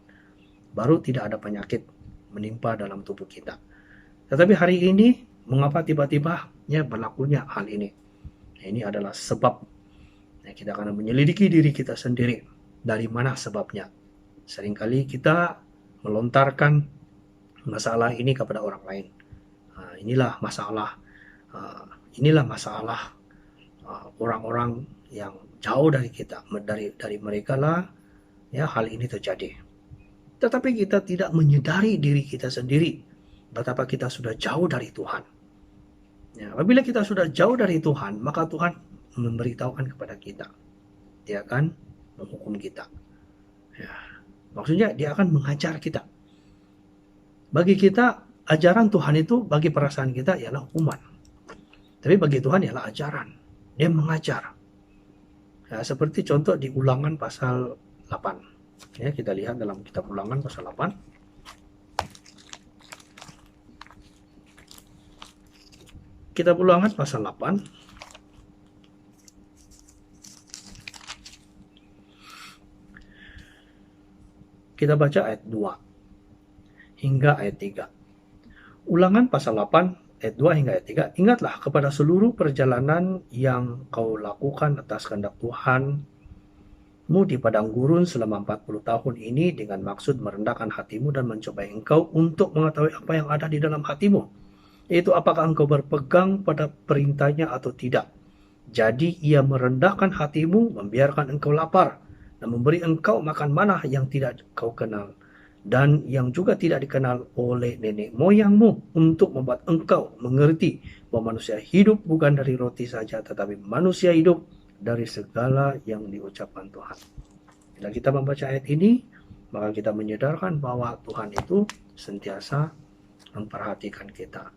Baru tidak ada penyakit menimpa dalam tubuh kita. Tetapi hari ini mengapa tiba-tiba ya berlakunya hal ini? Nah, ini adalah sebab. Nah, kita akan menyelidiki diri kita sendiri. Dari mana sebabnya? Seringkali kita melontarkan masalah ini kepada orang lain. Inilah masalah inilah masalah orang-orang yang jauh dari kita, dari mereka lah ya hal ini terjadi. Tetapi kita tidak menyadari diri kita sendiri betapa kita sudah jauh dari Tuhan. Ya, apabila kita sudah jauh dari Tuhan, maka Tuhan memberitahukan kepada kita, Dia akan menghukum kita. Ya, maksudnya Dia akan mengajar kita. Bagi kita, ajaran Tuhan itu bagi perasaan kita ialah hukuman. Tapi bagi Tuhan ialah ajaran. Dia mengajar. Ya, seperti contoh di Ulangan pasal 8. Ya, kita lihat dalam kitab Ulangan pasal 8. Kitab Ulangan pasal 8. Kita baca ayat 2 hingga ayat 3. Ulangan pasal 8 ayat 2 hingga ayat 3. Ingatlah kepada seluruh perjalanan yang kau lakukan atas kehendak Tuhanmu di padang gurun selama 40 tahun ini dengan maksud merendahkan hatimu dan mencobai engkau untuk mengetahui apa yang ada di dalam hatimu, yaitu apakah engkau berpegang pada perintahnya atau tidak. Jadi ia merendahkan hatimu, membiarkan engkau lapar, dan memberi engkau makan manah yang tidak kau kenal, dan yang juga tidak dikenal oleh nenek moyangmu, untuk membuat engkau mengerti bahwa manusia hidup bukan dari roti saja, tetapi manusia hidup dari segala yang diucapkan Tuhan. Bila kita membaca ayat ini, maka kita menyadarkan bahwa Tuhan itu sentiasa memperhatikan kita.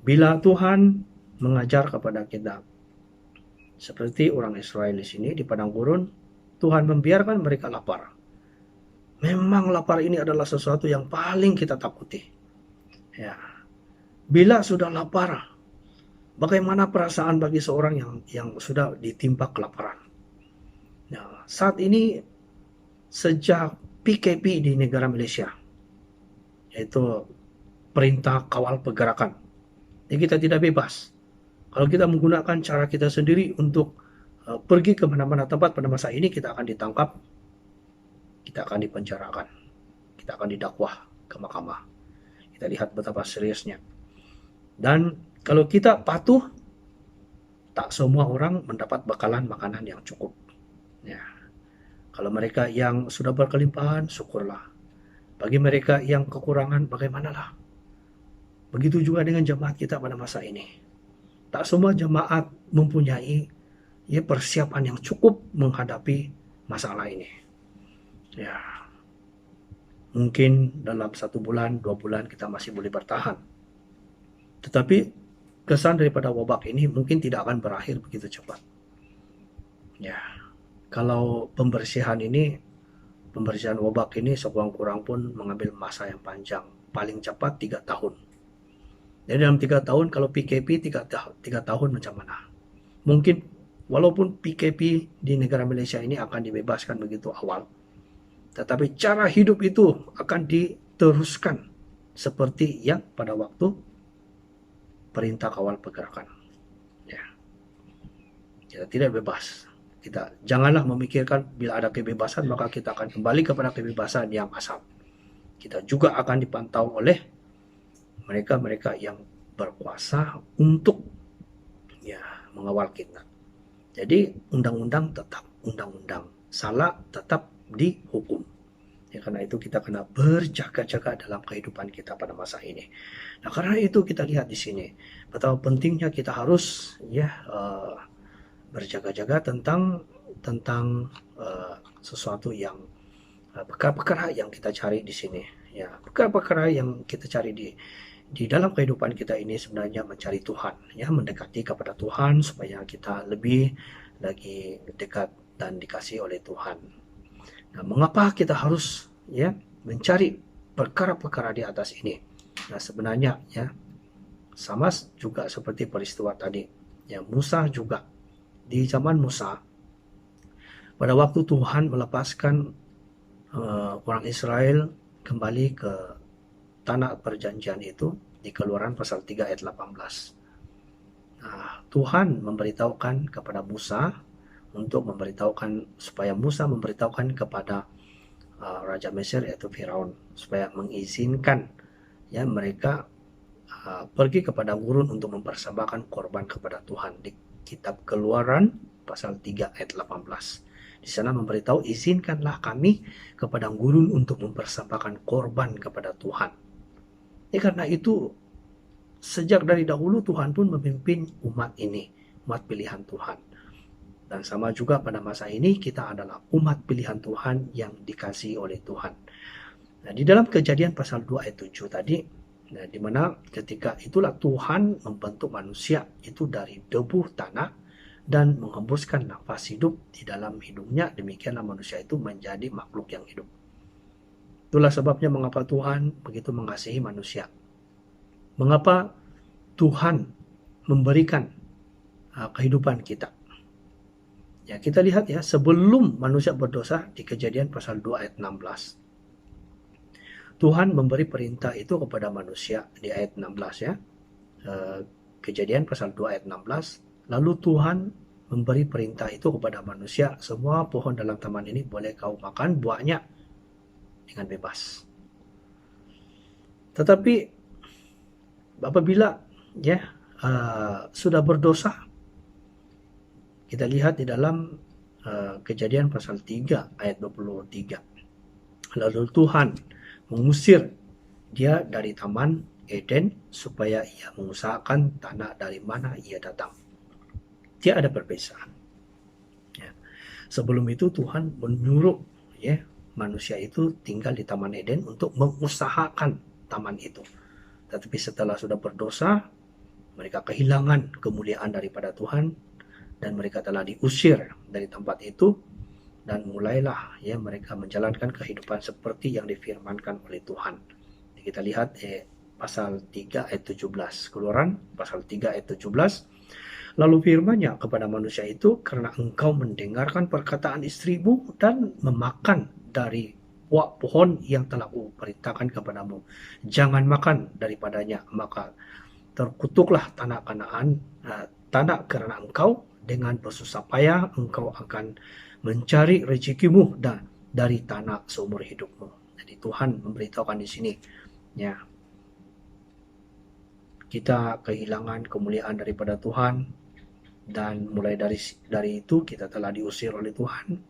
Bila Tuhan mengajar kepada kita, seperti orang Israel di sini di padang gurun, Tuhan membiarkan mereka lapar. Memang lapar ini adalah sesuatu yang paling kita takuti. Ya. Bila sudah lapar, bagaimana perasaan bagi seorang yang sudah ditimpa kelaparan? Nah, saat ini sejak PKP di negara Malaysia, yaitu perintah kawal pergerakan, jadi kita tidak bebas. Kalau kita menggunakan cara kita sendiri untuk pergi ke mana-mana tempat pada masa ini, kita akan ditangkap, kita akan dipenjarakan, kita akan didakwah ke mahkamah. Kita lihat betapa seriusnya. Dan kalau kita patuh, tak semua orang mendapat bekalan makanan yang cukup. Ya. Kalau mereka yang sudah berkelimpahan, syukurlah. Bagi mereka yang kekurangan, bagaimanalah? Begitu juga dengan jemaat kita pada masa ini. Tak semua jemaat mempunyai persiapan yang cukup menghadapi masalah ini. Ya, mungkin dalam 1 bulan, 2 bulan kita masih boleh bertahan. Tetapi kesan daripada wabak ini mungkin tidak akan berakhir begitu cepat. Ya, kalau pembersihan wabak ini sekurang-kurang pun mengambil masa yang panjang, paling cepat 3 tahun. Jadi dalam 3 tahun, kalau PKP 3 tahun macam mana? Mungkin walaupun PKP di negara Malaysia ini akan dibebaskan begitu awal, tetapi cara hidup itu akan diteruskan seperti yang pada waktu perintah kawal pergerakan. Ya. Kita tidak bebas. Kita janganlah memikirkan bila ada kebebasan maka kita akan kembali kepada kebebasan yang asal. Kita juga akan dipantau oleh mereka-mereka yang berkuasa untuk mengawal kita. Jadi undang-undang tetap undang-undang, salah tetap dihukum. Ya, karena itu kita kena berjaga-jaga dalam kehidupan kita pada masa ini. Nah, karena itu kita lihat di sini betapa pentingnya kita harus berjaga-jaga tentang sesuatu yang perkara-perkara yang kita cari di sini. Ya, perkara-perkara yang kita cari di dalam kehidupan kita ini sebenarnya mencari Tuhan, ya, mendekati kepada Tuhan supaya kita lebih lagi dekat dan dikasihi oleh Tuhan. Nah, mengapa kita harus mencari perkara-perkara di atas ini? Nah, sebenarnya sama juga seperti peristiwa tadi. Ya, Musa juga di zaman Musa, pada waktu Tuhan melepaskan orang Israel kembali ke tanah perjanjian itu di Keluaran pasal 3 ayat 18. Nah, Tuhan memberitahukan kepada Musa untuk memberitahukan supaya Musa memberitahukan kepada Raja Mesir yaitu Firaun supaya mengizinkan mereka pergi ke padang gurun untuk mempersembahkan korban kepada Tuhan. Di kitab Keluaran pasal 3 ayat 18. Di sana memberitahu, izinkanlah kami ke padang gurun untuk mempersembahkan korban kepada Tuhan. Karena itu sejak dari dahulu Tuhan pun memimpin umat ini, umat pilihan Tuhan. Dan sama juga pada masa ini kita adalah umat pilihan Tuhan yang dikasihi oleh Tuhan. Nah, di dalam Kejadian pasal 2 ayat 7 tadi, nah, di mana ketika itulah Tuhan membentuk manusia itu dari debu tanah dan menghembuskan nafas hidup di dalam hidungnya, demikianlah manusia itu menjadi makhluk yang hidup. Itulah sebabnya mengapa Tuhan begitu mengasihi manusia. Mengapa Tuhan memberikan kehidupan kita. Ya, kita lihat ya, sebelum manusia berdosa di Kejadian pasal 2 ayat 16. Tuhan memberi perintah itu kepada manusia di ayat 16 ya. Kejadian pasal 2 ayat 16. Lalu Tuhan memberi perintah itu kepada manusia, semua pohon dalam taman ini boleh kau makan buahnya dengan bebas. Tetapi apabila ya sudah berdosa, kita lihat di dalam Kejadian pasal 3 ayat 23. Lalu Tuhan mengusir dia dari taman Eden supaya ia mengusahakan tanah dari mana ia datang. Dia ada perbedaan. Ya. Sebelum itu Tuhan menyuruh ya manusia itu tinggal di taman Eden untuk mengusahakan taman itu. Tetapi setelah sudah berdosa, mereka kehilangan kemuliaan daripada Tuhan dan mereka telah diusir dari tempat itu, dan mulailah ya mereka menjalankan kehidupan seperti yang difirmankan oleh Tuhan. Kita lihat pasal 3 ayat 17. Keluaran pasal 3 ayat 17. Lalu firman-Nya kepada manusia itu, karena engkau mendengarkan perkataan istrimu dan memakan dari buah pohon yang telah kuperintahkan kepadamu, jangan makan daripadanya, maka terkutuklah tanah Kanaan, tanah karena engkau, dengan bersusah payah engkau akan mencari rezekimu dari tanah seumur hidupmu. Jadi Tuhan memberitahukan di sini, ya, kita kehilangan kemuliaan daripada Tuhan, dan mulai dari itu kita telah diusir oleh Tuhan,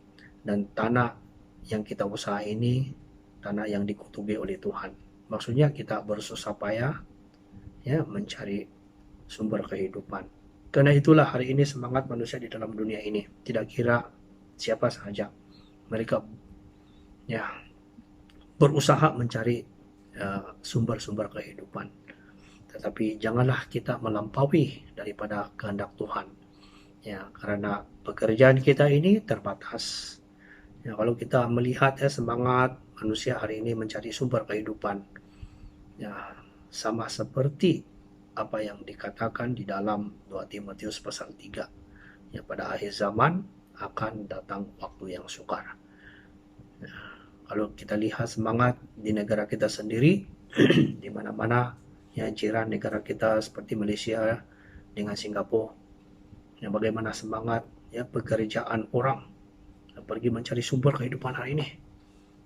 dan tanah yang kita usaha ini tanah yang dikutubi oleh Tuhan. Maksudnya kita bersusah payah ya mencari sumber kehidupan. Karena itulah hari ini semangat manusia di dalam dunia ini, tidak kira siapa saja, mereka ya berusaha mencari sumber-sumber kehidupan. Tetapi janganlah kita melampaui daripada kehendak Tuhan. Ya, karena pekerjaan kita ini terbatas. Ya, kalau kita melihat ya semangat manusia hari ini mencari sumber kehidupan, ya sama seperti apa yang dikatakan di dalam 2 Timotius pasal 3. Ya, pada akhir zaman akan datang waktu yang sukar. Ya, kalau kita lihat semangat di negara kita sendiri, di mana-mana ya jiran negara kita seperti Malaysia dengan Singapura, ya bagaimana semangat ya pekerjaan orang pergi mencari sumber kehidupan hari ini.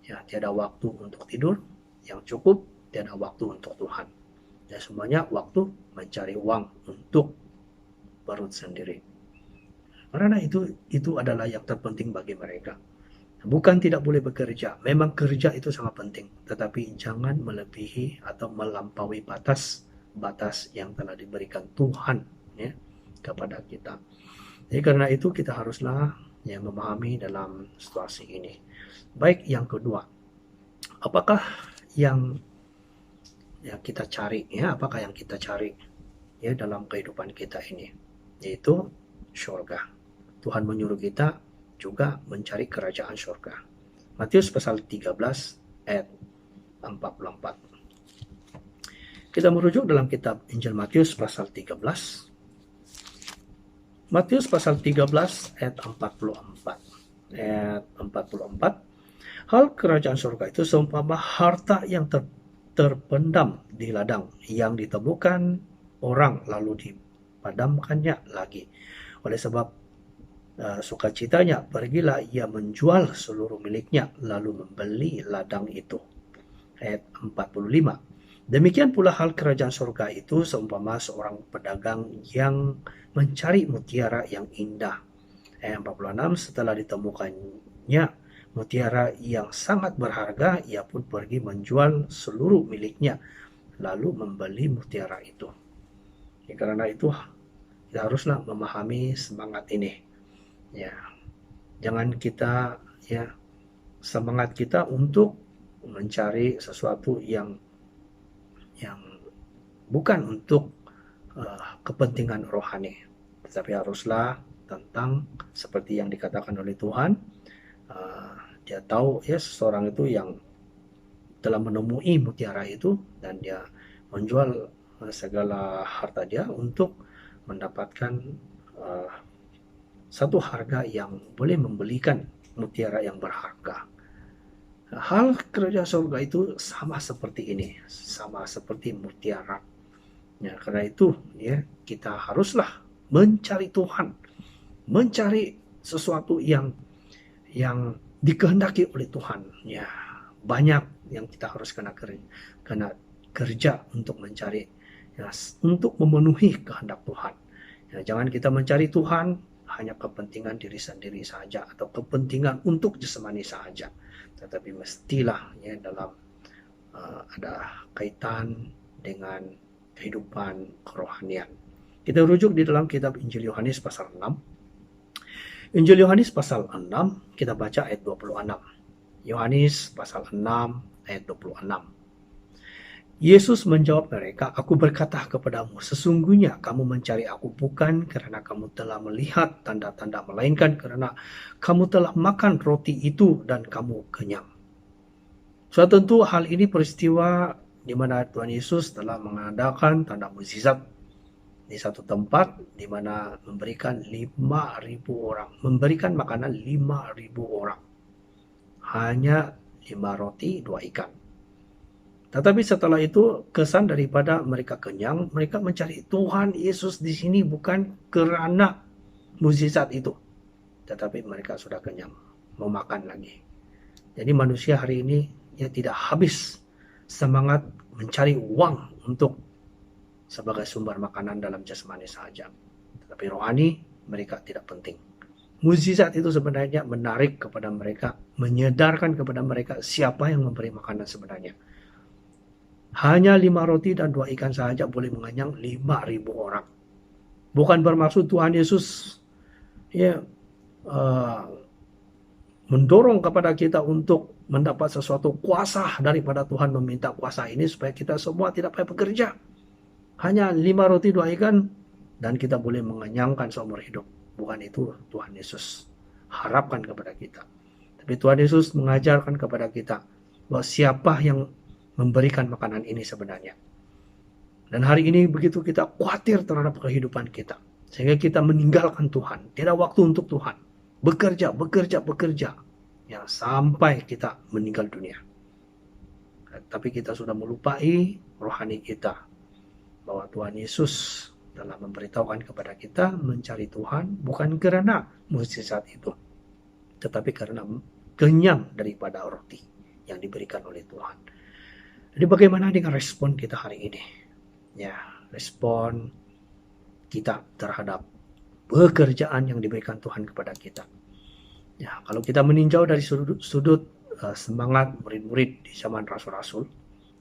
Ya, tiada waktu untuk tidur yang cukup, tiada waktu untuk Tuhan. Dan semuanya waktu mencari uang untuk perut sendiri. Karena itu adalah yang terpenting bagi mereka. Bukan tidak boleh bekerja, memang kerja itu sangat penting, tetapi jangan melebihi atau melampaui batas yang telah diberikan Tuhan ya kepada kita. Jadi karena itu kita haruslah ya memahami dalam situasi ini. Baik, yang kedua, apakah yang kita cari ya, apakah yang kita cari ya dalam kehidupan kita ini, yaitu surga. Tuhan menyuruh kita juga mencari kerajaan surga. Matius pasal 13 ayat 44. Kita merujuk dalam kitab Injil Matius pasal 13. Matius pasal 13 ayat 44. Ayat 44. Hal kerajaan surga itu seumpama harta yang terpendam di ladang, yang ditemukan orang lalu dipadamkannya lagi. Oleh sebab sukacitanya, pergilah ia menjual seluruh miliknya lalu membeli ladang itu. Ayat 45. Demikian pula hal kerajaan surga itu seumpama seorang pedagang yang mencari mutiara yang indah. Ayat 46, setelah ditemukannya mutiara yang sangat berharga, ia pun pergi menjual seluruh miliknya, lalu membeli mutiara itu. Ya, karena itu kita haruslah memahami semangat ini. Ya, jangan kita semangat kita untuk mencari sesuatu yang bukan untuk kepentingan rohani, tetapi haruslah tentang seperti yang dikatakan oleh Tuhan. Dia tahu seseorang itu yang telah menemui mutiara itu dan dia menjual segala harta dia untuk mendapatkan satu harga yang boleh membelikan mutiara yang berharga. Hal kerajaan surga itu sama seperti ini, sama seperti mutiara. Ya, karena itu kita haruslah mencari Tuhan, mencari sesuatu yang dikehendaki oleh Tuhan. Ya, banyak yang kita harus kena kerja untuk mencari, untuk memenuhi kehendak Tuhan. Ya, jangan kita mencari Tuhan hanya kepentingan diri sendiri saja atau kepentingan untuk jasmani saja, tetapi mestilah dalam ada kaitan dengan kehidupan kerohanian. Kita rujuk di dalam kitab Injil Yohanes pasal 6. Injil Yohanes pasal 6, kita baca ayat 26. Yohanes pasal 6 ayat 26. Yesus menjawab mereka, "Aku berkata kepadamu, sesungguhnya kamu mencari aku bukan karena kamu telah melihat tanda-tanda, melainkan karena kamu telah makan roti itu dan kamu kenyang." So, tentu hal ini peristiwa di mana Tuhan Yesus telah mengadakan tanda mukjizat di satu tempat di mana memberikan 5.000 orang, memberikan makanan 5.000 orang. Hanya 5 roti, 2 ikan. Tetapi setelah itu kesan daripada mereka kenyang, mereka mencari Tuhan Yesus di sini bukan karena mukjizat itu, tetapi mereka sudah kenyang, mau makan lagi. Jadi manusia hari ini tidak habis semangat mencari uang untuk sebagai sumber makanan dalam jasmani saja, tetapi rohani mereka tidak penting. Mukjizat itu sebenarnya menarik kepada mereka, menyadarkan kepada mereka siapa yang memberi makanan sebenarnya. Hanya 5 roti dan 2 ikan saja boleh mengenyang 5.000 orang. Bukan bermaksud Tuhan Yesus mendorong kepada kita untuk mendapat sesuatu kuasa daripada Tuhan, meminta kuasa ini supaya kita semua tidak payah bekerja. Hanya 5 roti 2 ikan dan kita boleh mengenyangkan seumur hidup. Bukan itu Tuhan Yesus harapkan kepada kita. Tapi Tuhan Yesus mengajarkan kepada kita bahwa siapa yang memberikan makanan ini sebenarnya. Dan hari ini begitu kita khawatir terhadap kehidupan kita, sehingga kita meninggalkan Tuhan, tidak waktu untuk Tuhan, bekerja, sampai kita meninggal dunia. Tapi kita sudah melupai rohani kita, bahwa Tuhan Yesus telah memberitahukan kepada kita mencari Tuhan bukan karena mukjizat itu, tetapi karena kenyang daripada roti yang diberikan oleh Tuhan. Jadi bagaimana dengan respon kita hari ini? Respon kita terhadap pekerjaan yang diberikan Tuhan kepada kita. Kalau kita meninjau dari sudut semangat murid-murid di zaman rasul-rasul,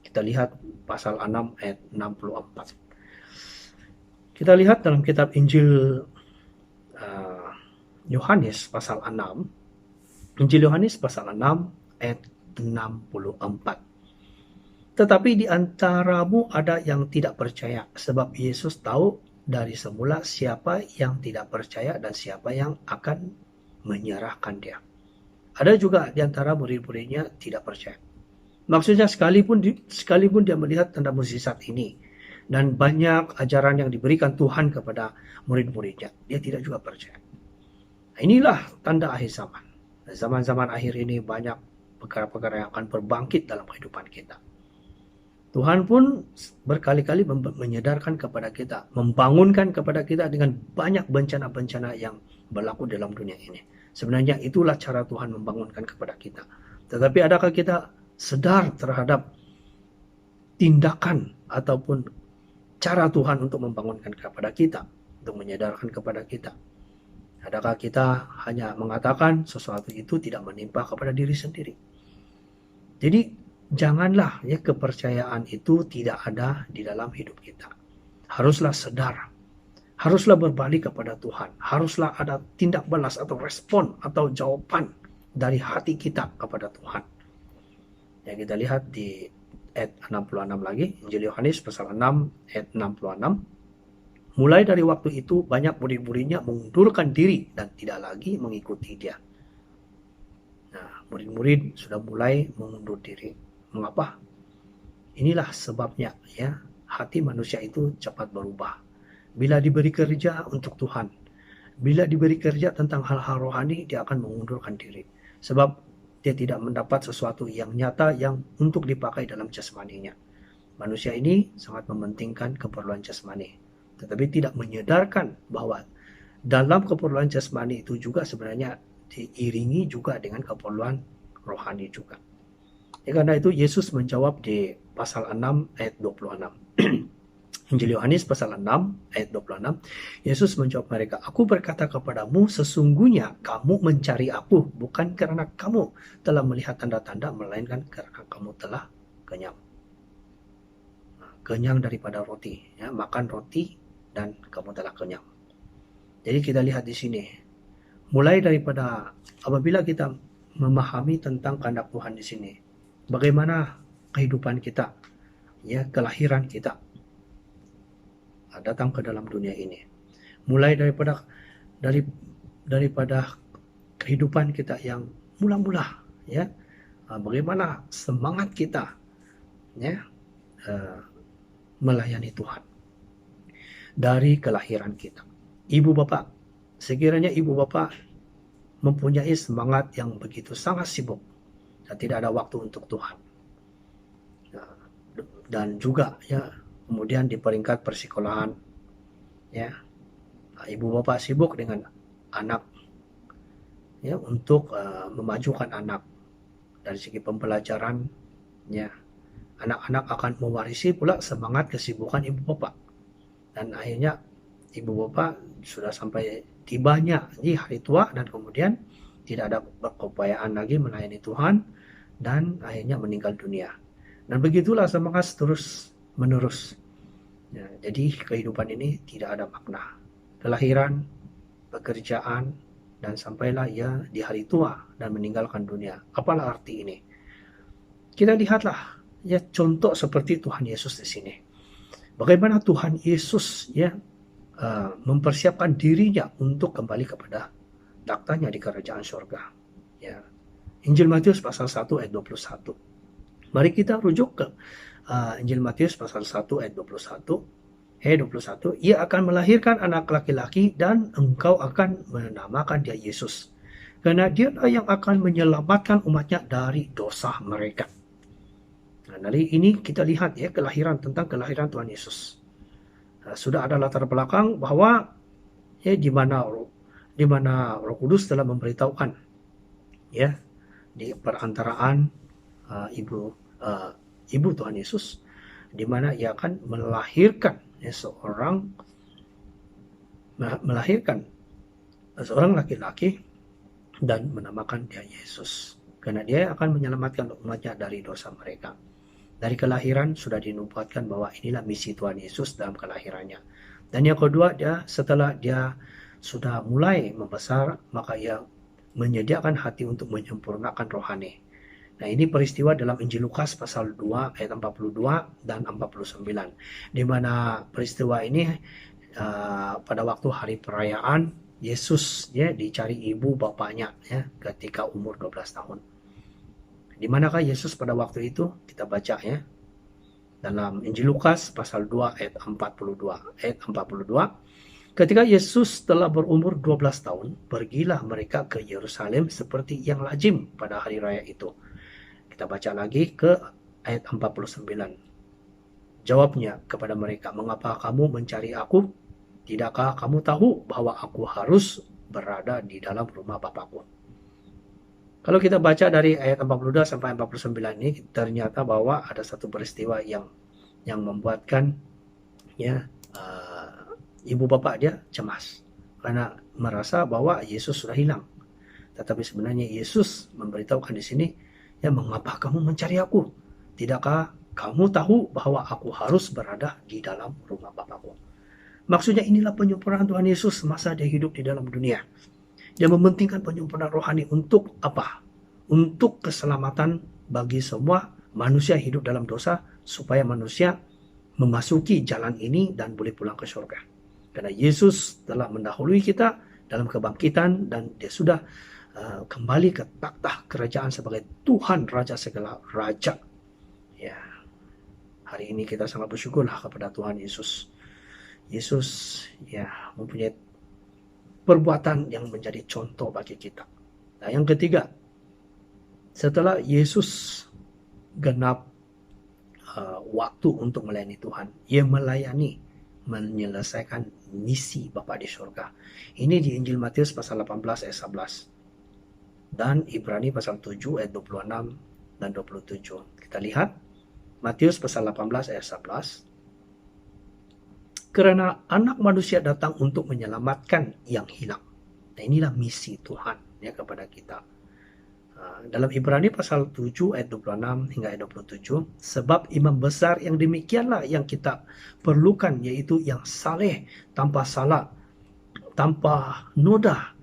kita lihat pasal 6 ayat 64. Kita lihat dalam kitab Injil Yohanes pasal 6, Injil Yohanes pasal 6 ayat 64. Tetapi di antaramu ada yang tidak percaya, sebab Yesus tahu dari semula siapa yang tidak percaya dan siapa yang akan menyerahkan dia. Ada juga di antara murid-muridnya tidak percaya. Maksudnya sekalipun dia melihat tanda mukjizat ini dan banyak ajaran yang diberikan Tuhan kepada murid-muridnya, dia tidak juga percaya. Inilah tanda akhir zaman. Zaman-zaman akhir ini banyak perkara-perkara yang akan berbangkit dalam kehidupan kita. Tuhan pun berkali-kali menyadarkan kepada kita, membangunkan kepada kita dengan banyak bencana-bencana yang berlaku dalam dunia ini. Sebenarnya itulah cara Tuhan membangunkan kepada kita. Tetapi adakah kita sadar terhadap tindakan ataupun cara Tuhan untuk membangunkan kepada kita, untuk menyadarkan kepada kita? Adakah kita hanya mengatakan sesuatu itu tidak menimpa kepada diri sendiri? Jadi janganlah ya kepercayaan itu tidak ada di dalam hidup kita. Haruslah sadar, haruslah berbalik kepada Tuhan, haruslah ada tindak balas atau respon atau jawaban dari hati kita kepada Tuhan. Yang kita lihat di ayat 66 lagi, Injil Yohanes pasal 6 ayat 66. Mulai dari waktu itu banyak murid-muridnya mengundurkan diri dan tidak lagi mengikuti dia. Nah, murid-murid sudah mulai mengundur diri. Mengapa? Inilah sebabnya ya, hati manusia itu cepat berubah. Bila diberi kerja untuk Tuhan, bila diberi kerja tentang hal-hal rohani, dia akan mengundurkan diri. Sebab dia tidak mendapat sesuatu yang nyata yang untuk dipakai dalam jasmaninya. Manusia ini sangat mementingkan keperluan jasmani, tetapi tidak menyadarkan bahwa dalam keperluan jasmani itu juga sebenarnya diiringi juga dengan keperluan rohani juga. Ya, karena itu Yesus menjawab di pasal 6 ayat 26. Injil Yohanes pasal 6 ayat 26. Yesus menjawab mereka, "Aku berkata kepadamu, sesungguhnya kamu mencari aku bukan karena kamu telah melihat tanda-tanda, melainkan karena kamu telah kenyang." Kenyang daripada roti, ya, makan roti dan kamu telah kenyang. Jadi kita lihat di sini, mulai daripada apabila kita memahami tentang kehendak Tuhan di sini, bagaimana kehidupan kita, ya, kelahiran kita datang ke dalam dunia ini. Mulai daripada kehidupan kita yang mula-mula, ya, bagaimana semangat kita, ya, melayani Tuhan dari kelahiran kita. Ibu bapak, sekiranya ibu bapak mempunyai semangat yang begitu sangat sibuk dan tidak ada waktu untuk Tuhan, dan juga ya kemudian di peringkat persekolahan, ya, ibu bapak sibuk dengan anak, ya, untuk memajukan anak dari segi pembelajaran, ya, anak-anak akan mewarisi pula semangat kesibukan ibu bapak, dan akhirnya ibu bapak sudah sampai tibanya di hari tua dan kemudian tidak ada berkeupayaan lagi melayani Tuhan dan akhirnya meninggal dunia. Dan begitulah semangat terus menerus. Ya, jadi kehidupan ini tidak ada makna. Kelahiran, pekerjaan, dan sampailah ia di hari tua dan meninggalkan dunia. Apalah arti ini? Kita lihatlah ya contoh seperti Tuhan Yesus di sini. Bagaimana Tuhan Yesus ya mempersiapkan dirinya untuk kembali kepada taktanya di kerajaan surga. Ya. Injil Matius pasal 1 ayat 21. Mari kita rujuk ke Injil Matius pasal 1 ayat 21. Ayat 21, ia akan melahirkan anak laki-laki dan engkau akan menamakan dia Yesus. Karena dialah yang akan menyelamatkan umatnya dari dosa mereka. Nah, dari ini kita lihat ya tentang kelahiran Tuhan Yesus. Nah, sudah ada latar belakang bahwa ya di mana Roh Kudus telah memberitahukan ya di perantaraan ibu Tuhan Yesus, di mana ia akan melahirkan seorang laki-laki dan menamakan dia Yesus, karena dia akan menyelamatkan umatnya dari dosa mereka. Dari kelahiran sudah dinubuatkan bahwa inilah misi Tuhan Yesus dalam kelahirannya. Dan yang kedua, setelah dia sudah mulai membesar, maka ia menyediakan hati untuk menyempurnakan rohani. Nah, ini peristiwa dalam Injil Lukas pasal 2 ayat 42 dan 49. Di mana peristiwa ini pada waktu hari perayaan Yesus ya dicari ibu bapaknya ya ketika umur 12 tahun. Di manakah Yesus pada waktu itu? Kita baca ya. Dalam Injil Lukas pasal 2 ayat 42. Ayat 42. Ketika Yesus telah berumur 12 tahun, pergilah mereka ke Yerusalem seperti yang lazim pada hari raya itu. Kita baca lagi ke ayat 49. Jawabnya kepada mereka, mengapa kamu mencari aku? Tidakkah kamu tahu bahwa aku harus berada di dalam rumah Bapakku? Kalau kita baca dari ayat 42 sampai 49 ini, ternyata bahwa ada satu peristiwa yang yang membuatkan ibu bapak dia cemas karena merasa bahwa Yesus sudah hilang. Tetapi sebenarnya Yesus memberitahukan di sini, mengapa kamu mencari aku? Tidakkah kamu tahu bahwa aku harus berada di dalam rumah Bapakku? Maksudnya inilah penyempurnaan Tuhan Yesus semasa dia hidup di dalam dunia. Dia mementingkan penyempurnaan rohani untuk apa? Untuk keselamatan bagi semua manusia hidup dalam dosa, supaya manusia memasuki jalan ini dan boleh pulang ke surga. Karena Yesus telah mendahului kita dalam kebangkitan, dan dia sudah kembali ke takhta kerajaan sebagai Tuhan Raja segala raja. Ya, hari ini kita sangat bersyukurlah kepada Tuhan Yesus. Yesus mempunyai perbuatan yang menjadi contoh bagi kita. Nah, yang ketiga, setelah Yesus genap waktu untuk melayani Tuhan, ia menyelesaikan misi Bapa di surga. Ini di Injil Matius pasal 18 ayat 11 dan Ibrani pasal 7 ayat 26 dan 27. Kita lihat Matius pasal 18 ayat 11. Karena anak manusia datang untuk menyelamatkan yang hilang. Nah, inilah misi Tuhan kepada kita. Dalam Ibrani pasal 7 ayat 26 hingga ayat 27, sebab imam besar yang demikianlah yang kita perlukan, yaitu yang saleh, tanpa salah, tanpa noda,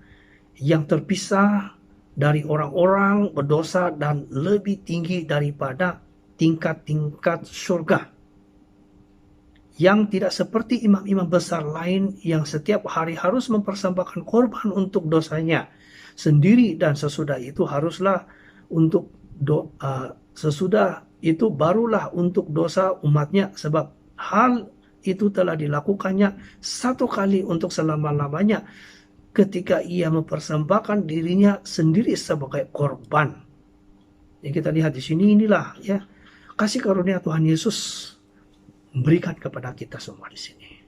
yang terpisah dari orang-orang berdosa dan lebih tinggi daripada tingkat-tingkat surga, yang tidak seperti imam-imam besar lain yang setiap hari harus mempersembahkan korban untuk dosanya sendiri, dan sesudah itu sesudah itu barulah untuk dosa umatnya, sebab hal itu telah dilakukannya satu kali untuk selama-lamanya ketika ia mempersembahkan dirinya sendiri sebagai korban. Yang kita lihat di sini, inilah kasih karunia Tuhan Yesus memberikan kepada kita semua di sini.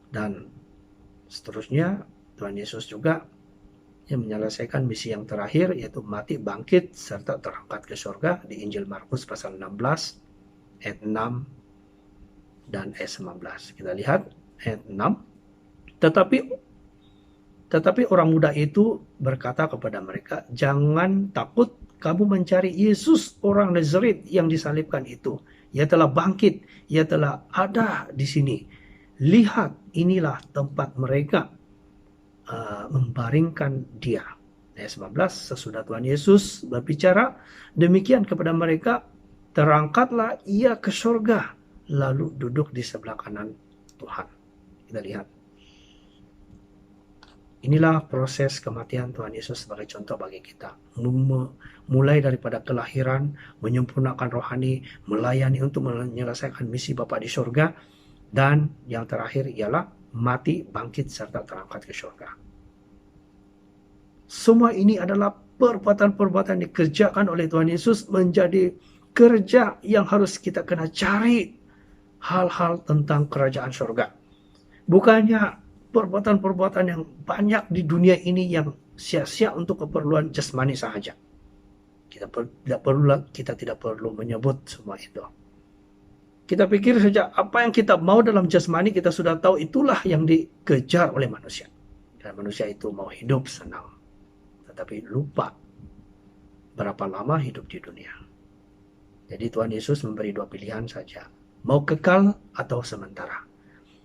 Dan seterusnya Tuhan Yesus juga menyelesaikan misi yang terakhir, yaitu mati, bangkit, serta terangkat ke surga di Injil Markus pasal 16 ayat 6 dan ayat 19. Kita lihat ayat 6. Tetapi orang muda itu berkata kepada mereka, jangan takut, kamu mencari Yesus orang Nazaret yang disalibkan itu. Ia telah bangkit, ia telah ada di sini. Lihat, inilah tempat mereka membaringkan dia. Ayat 19, sesudah Tuhan Yesus berbicara demikian kepada mereka, terangkatlah ia ke surga, lalu duduk di sebelah kanan Tuhan. Kita lihat. Inilah proses kematian Tuhan Yesus sebagai contoh bagi kita. Mulai daripada kelahiran, menyempurnakan rohani, melayani untuk menyelesaikan misi Bapa di surga, dan yang terakhir ialah mati, bangkit, serta terangkat ke surga. Semua ini adalah perbuatan-perbuatan yang dikerjakan oleh Tuhan Yesus, menjadi kerja yang harus kita kena cari hal-hal tentang kerajaan surga. Bukannya perbuatan-perbuatan yang banyak di dunia ini yang sia-sia untuk keperluan jasmani sahaja. Kita tidak perlu menyebut semua itu. Kita pikir saja apa yang kita mau dalam jasmani kita sudah tahu, itulah yang dikejar oleh manusia. Dan manusia itu mau hidup senang, tetapi lupa berapa lama hidup di dunia. Jadi Tuhan Yesus memberi dua pilihan saja, mau kekal atau sementara.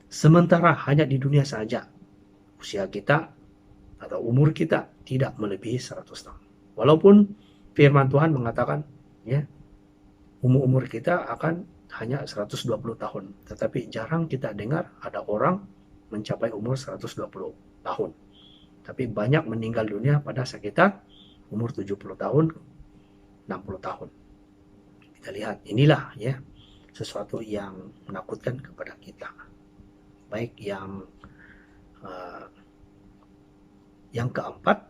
Sementara hanya di dunia saja. Usia kita atau umur kita tidak melebihi 100 tahun. Walaupun firman Tuhan mengatakan umur kita akan hanya 120 tahun. Tetapi jarang kita dengar ada orang mencapai umur 120 tahun. Tapi banyak meninggal dunia pada sekitar umur 70 tahun, 60 tahun. Kita lihat, inilah sesuatu yang menakutkan kepada kita. Baik, yang keempat,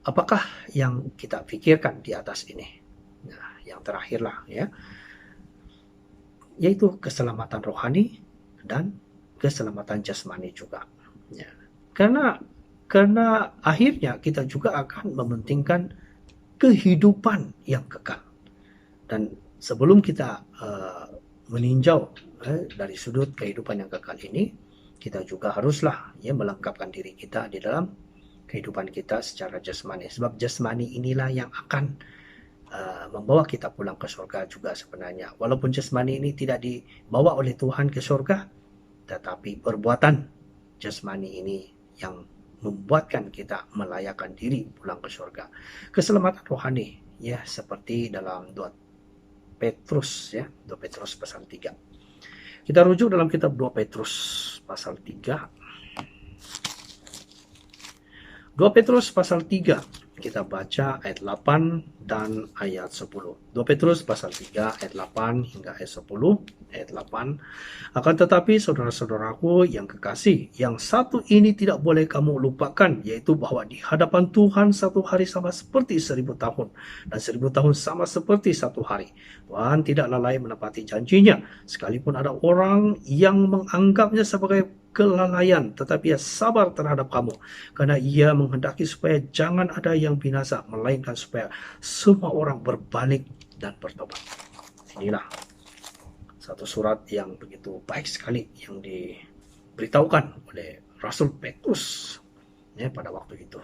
apakah yang kita pikirkan di atas ini? Nah, yang terakhirlah yaitu keselamatan rohani dan keselamatan jasmani juga. Karena akhirnya kita juga akan mementingkan kehidupan yang kekal. Dan sebelum kita meninjau dari sudut kehidupan yang kekal ini, kita juga haruslah melengkapkan diri kita di dalam kehidupan kita secara jasmani. Sebab jasmani inilah yang akan membawa kita pulang ke surga juga sebenarnya. Walaupun jasmani ini tidak dibawa oleh Tuhan ke surga, tetapi perbuatan jasmani ini yang membuatkan kita melayakkan diri pulang ke surga. Keselamatan rohani, ya, seperti dalam 2 Petrus, ya, 2 Petrus pasal 3. Kita rujuk dalam kitab 2 Petrus pasal 3. 2 Petrus pasal 3, kita baca ayat 8 dan ayat 10. 2 Petrus pasal 3 ayat 8 hingga ayat 10. Ayat 8, akan tetapi saudara-saudaraku yang kekasih, yang satu ini tidak boleh kamu lupakan, yaitu bahwa di hadapan Tuhan satu hari sama seperti 1000 tahun, dan 1000 tahun sama seperti satu hari. Tuhan tidak lalai menepati janjinya, sekalipun ada orang yang menganggapnya sebagai kelalaian, tetapi ia sabar terhadap kamu, karena ia menghendaki supaya jangan ada yang binasa, melainkan supaya semua orang berbalik dan bertobat. Inilah satu surat yang begitu baik sekali yang diberitahukan oleh Rasul Petrus, ya, pada waktu itu.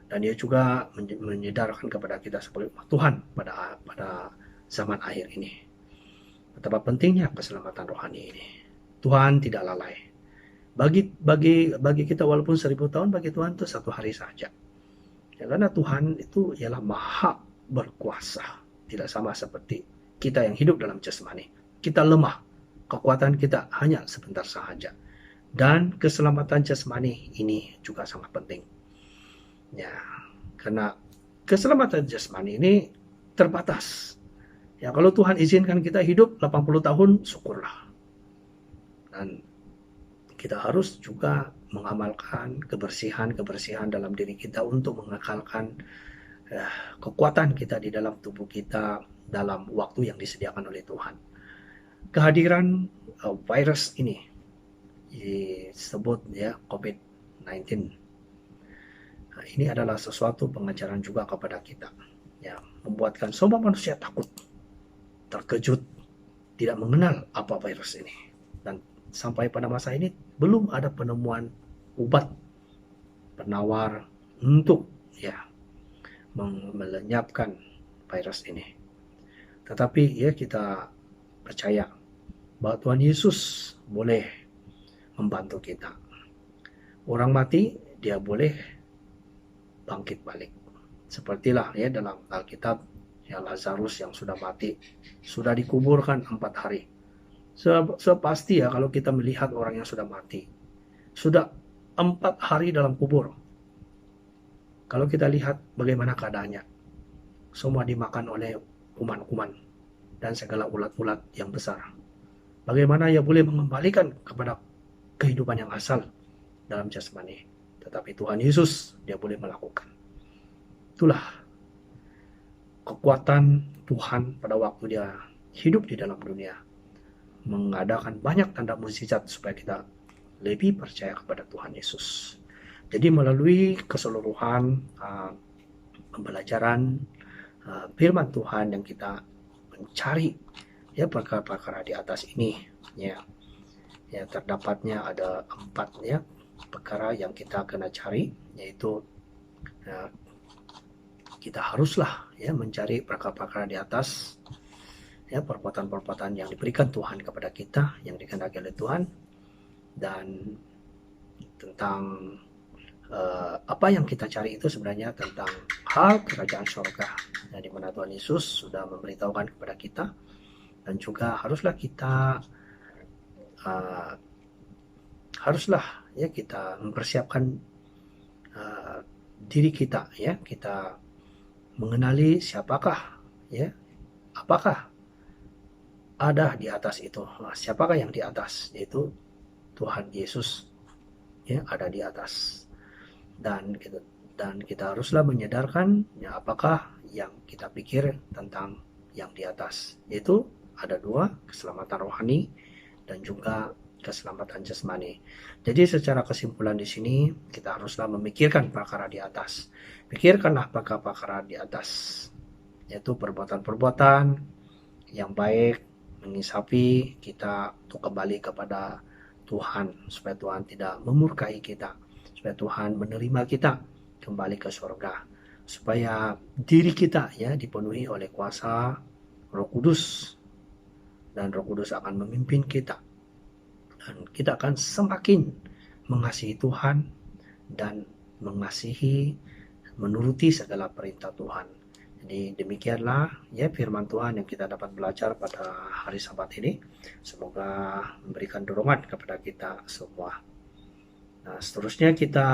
Dan dia juga menyedarkan kepada kita sebagai umat Tuhan pada zaman akhir ini, betapa pentingnya keselamatan rohani ini. Tuhan tidak lalai. Bagi kita walaupun 1000 tahun, bagi Tuhan itu satu hari saja. Ya, karena Tuhan itu ialah maha berkuasa, tidak sama seperti kita yang hidup dalam jasmani. Kita lemah, kekuatan kita hanya sebentar saja. Dan keselamatan jasmani ini juga sangat penting. Ya, karena keselamatan jasmani ini terbatas. Ya, kalau Tuhan izinkan kita hidup 80 tahun, syukurlah. Dan kita harus juga mengamalkan kebersihan dalam diri kita untuk mengekalkan kekuatan kita di dalam tubuh kita dalam waktu yang disediakan oleh Tuhan. Kehadiran virus ini disebut, ya, COVID-19. Ini adalah sesuatu pengajaran juga kepada kita, ya, membuatkan semua manusia takut, terkejut, tidak mengenal apa virus ini. Dan sampai pada masa ini belum ada penemuan obat penawar untuk, ya, melenyapkan virus ini. Tetapi, ya, kita percaya bahwa Tuhan Yesus boleh membantu kita. Orang mati, dia boleh bangkit balik. Sepertilah, ya, dalam Alkitab, ya, Lazarus yang sudah mati sudah dikuburkan 4 hari. Sepasti, ya, kalau kita melihat orang yang sudah mati, sudah 4 hari dalam kubur. Kalau kita lihat bagaimana keadaannya, semua dimakan oleh kuman-kuman dan segala ulat-ulat yang besar. Bagaimana ia boleh mengembalikan kepada kehidupan yang asal dalam jasmani. Tetapi Tuhan Yesus, dia boleh melakukan. Itulah kekuatan Tuhan pada waktu dia hidup di dalam dunia, mengadakan banyak tanda mukjizat supaya kita lebih percaya kepada Tuhan Yesus. Jadi melalui keseluruhan pembelajaran firman Tuhan yang kita mencari, ya, perkara-perkara di atas ini, ya, terdapatnya ada 4, ya, perkara yang kita kena cari, yaitu kita haruslah, ya, mencari perkara-perkara di atas, ya, perbuatan-perbuatan yang diberikan Tuhan kepada kita, yang dikehendaki oleh Tuhan, dan tentang apa yang kita cari itu sebenarnya tentang hal kerajaan surga, yang dimana Tuhan Yesus sudah memberitahukan kepada kita. Dan juga haruslah kita ya, kita mempersiapkan diri kita, ya, kita mengenali siapakah, ya, apakah ada di atas itu. Siapakah yang di atas? Yaitu Tuhan Yesus, ya, ada di atas. Dan kita haruslah menyadarkan, ya, apakah yang kita pikir tentang yang di atas, yaitu ada 2, keselamatan rohani dan juga keselamatan jasmani. Jadi secara kesimpulan di sini kita haruslah memikirkan perkara di atas. Pikirkanlah perkara di atas, yaitu perbuatan-perbuatan yang baik, mengisapi kita untuk kembali kepada Tuhan, supaya Tuhan tidak memurkai kita, supaya Tuhan menerima kita kembali ke surga, supaya diri kita ya dipenuhi oleh kuasa Roh Kudus, dan Roh Kudus akan memimpin kita, dan kita akan semakin mengasihi Tuhan dan menuruti segala perintah Tuhan. Jadi demikianlah ya firman Tuhan yang kita dapat belajar pada hari Sabat ini. Semoga memberikan dorongan kepada kita semua. Nah, seterusnya kita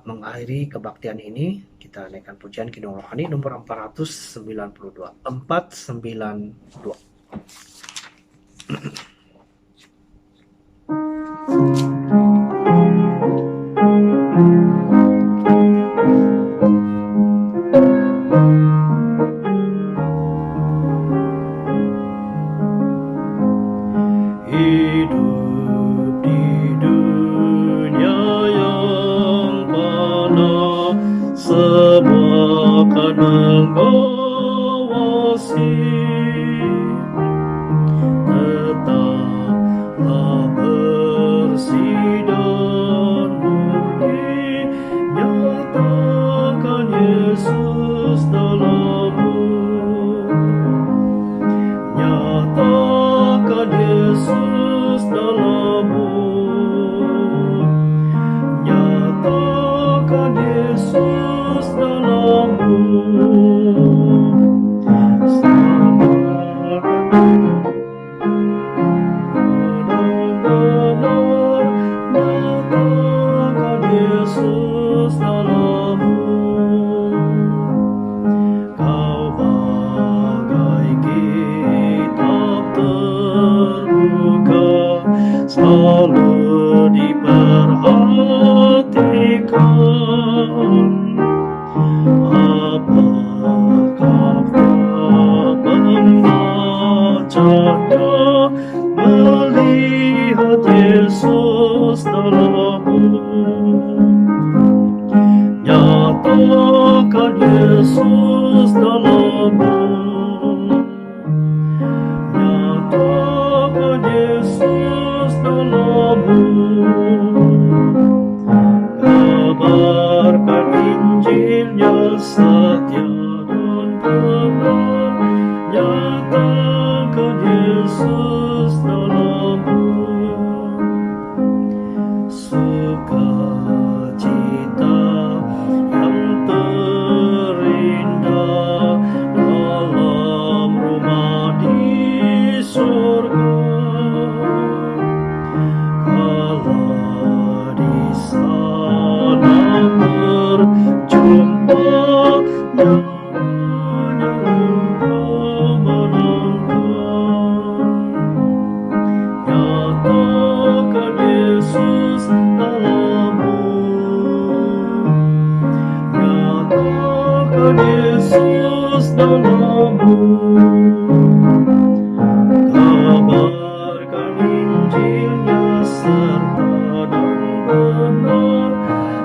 mengakhiri kebaktian ini, kita naikkan pujian Kidung Rohani nomor 492. 492. Hidup di dunia yang fana, semua akan mengawasi. Tetaplah bersih dan murni, nyatakan Yesus dalammu. Nyatakan Yesus dalammu. Nyatakan Yesus dalammu. Benar-benar nyatakan Yesus dalammu. Kau bagai kitab terbuka, selalu diperhatikan. Apakah pembacanya melihat Yesus dalammu? Nyatakan Yesus dalammu. Nyatakan Yesus dalammu. Kabarkan Injilnya setia dan benar. Nyatakan Yesus dalammu. Sukacita yang terindah dalam rumah di surga, kala di sana berjumpa nyawanya engkau menangkan. Nyatakan Yesus dalammu. Nyatakan Yesus dalammu. Kabarkan Injilnya serta dan benar.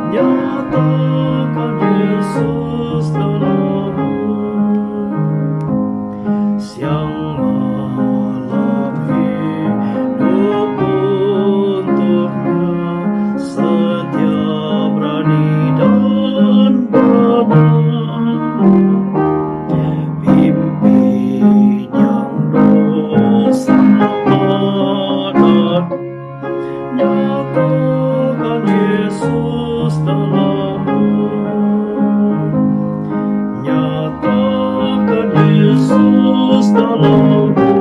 Nyatakan Yesus dalammu. Siang malam hidup untuknya, setia berani dan benar. Pimpin yang dosa padat, nyatakan Yesus dalammu. Nyatakan Yesus dalammu.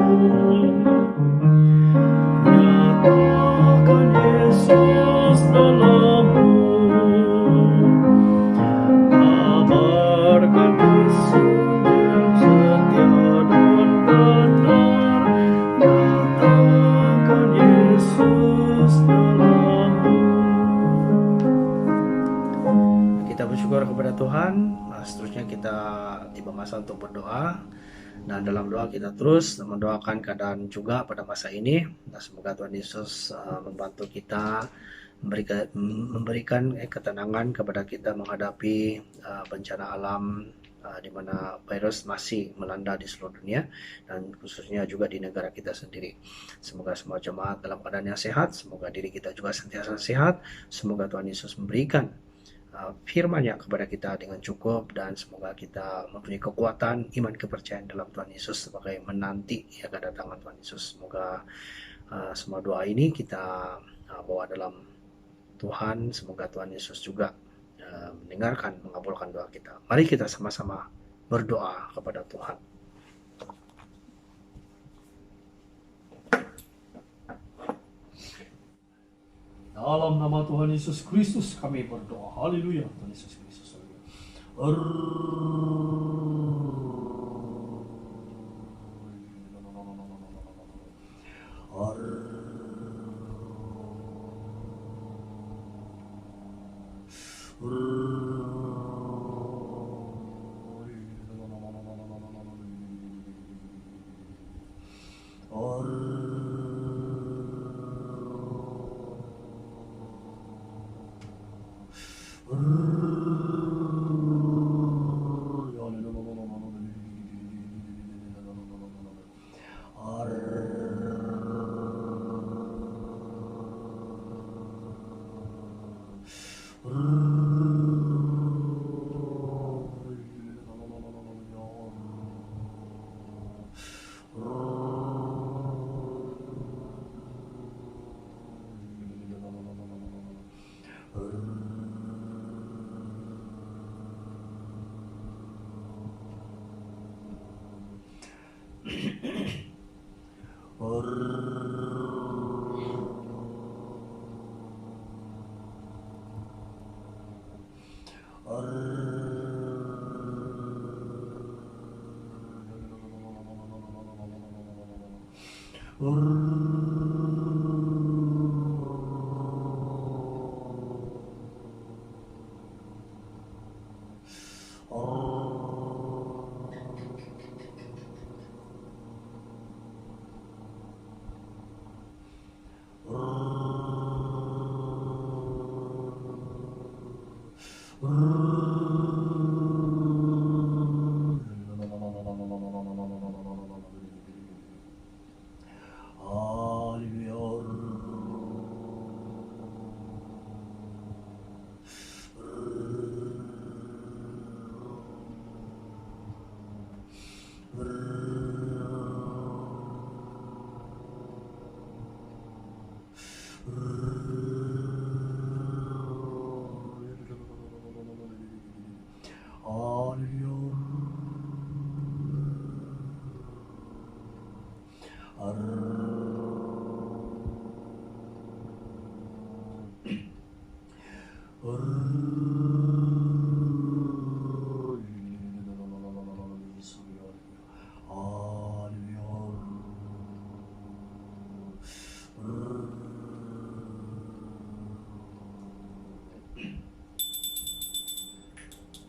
Nyatakan Yesus dalammu. Kabarkan Yesus yang setia dan benar. Nyatakan Yesus dalammu. Kita bersyukur kepada Tuhan. Nah, seterusnya kita tiba masa untuk berdoa. Dan dalam doa kita terus mendoakan keadaan juga pada masa ini. Nah, semoga Tuhan Yesus membantu kita, memberikan ketenangan kepada kita menghadapi bencana alam di mana virus masih melanda di seluruh dunia dan khususnya juga di negara kita sendiri. Semoga semua jemaat dalam keadaan yang sehat, semoga diri kita juga sentiasa sehat, semoga Tuhan Yesus memberikan firman-Nya kepada kita dengan cukup, dan semoga kita mempunyai kekuatan iman kepercayaan dalam Tuhan Yesus sebagai menanti ya kedatangan Tuhan Yesus. Semoga semua doa ini kita bawa dalam Tuhan. Semoga Tuhan Yesus juga mendengarkan, mengabulkan doa kita. Mari kita sama-sama berdoa kepada Tuhan. Dalam nama Tuhan Yesus Kristus kami berdoa. Haleluya. Tuhan Yesus Kristus.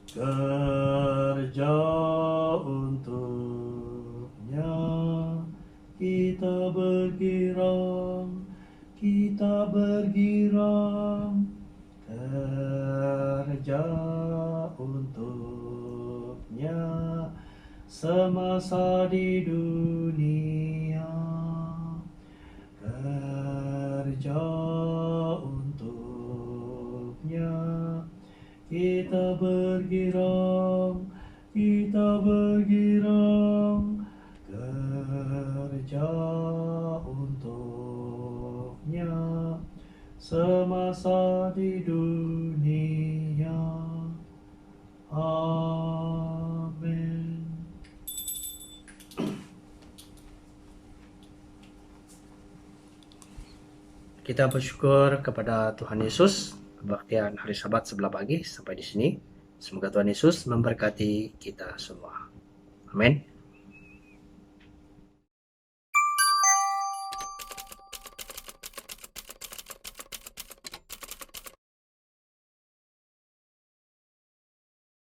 Kerja untuknya kita bergirang, kita bergirang. Kerja untuknya semasa di dunia. Kerja untuknya kita bergirang, kita bergirang. Kerja untuknya semasa di dunia. Amin. Kita bersyukur kepada Tuhan Yesus. Kebaktian hari Sabat sebelah pagi sampai di sini. Semoga Tuhan Yesus memberkati kita semua. Amin.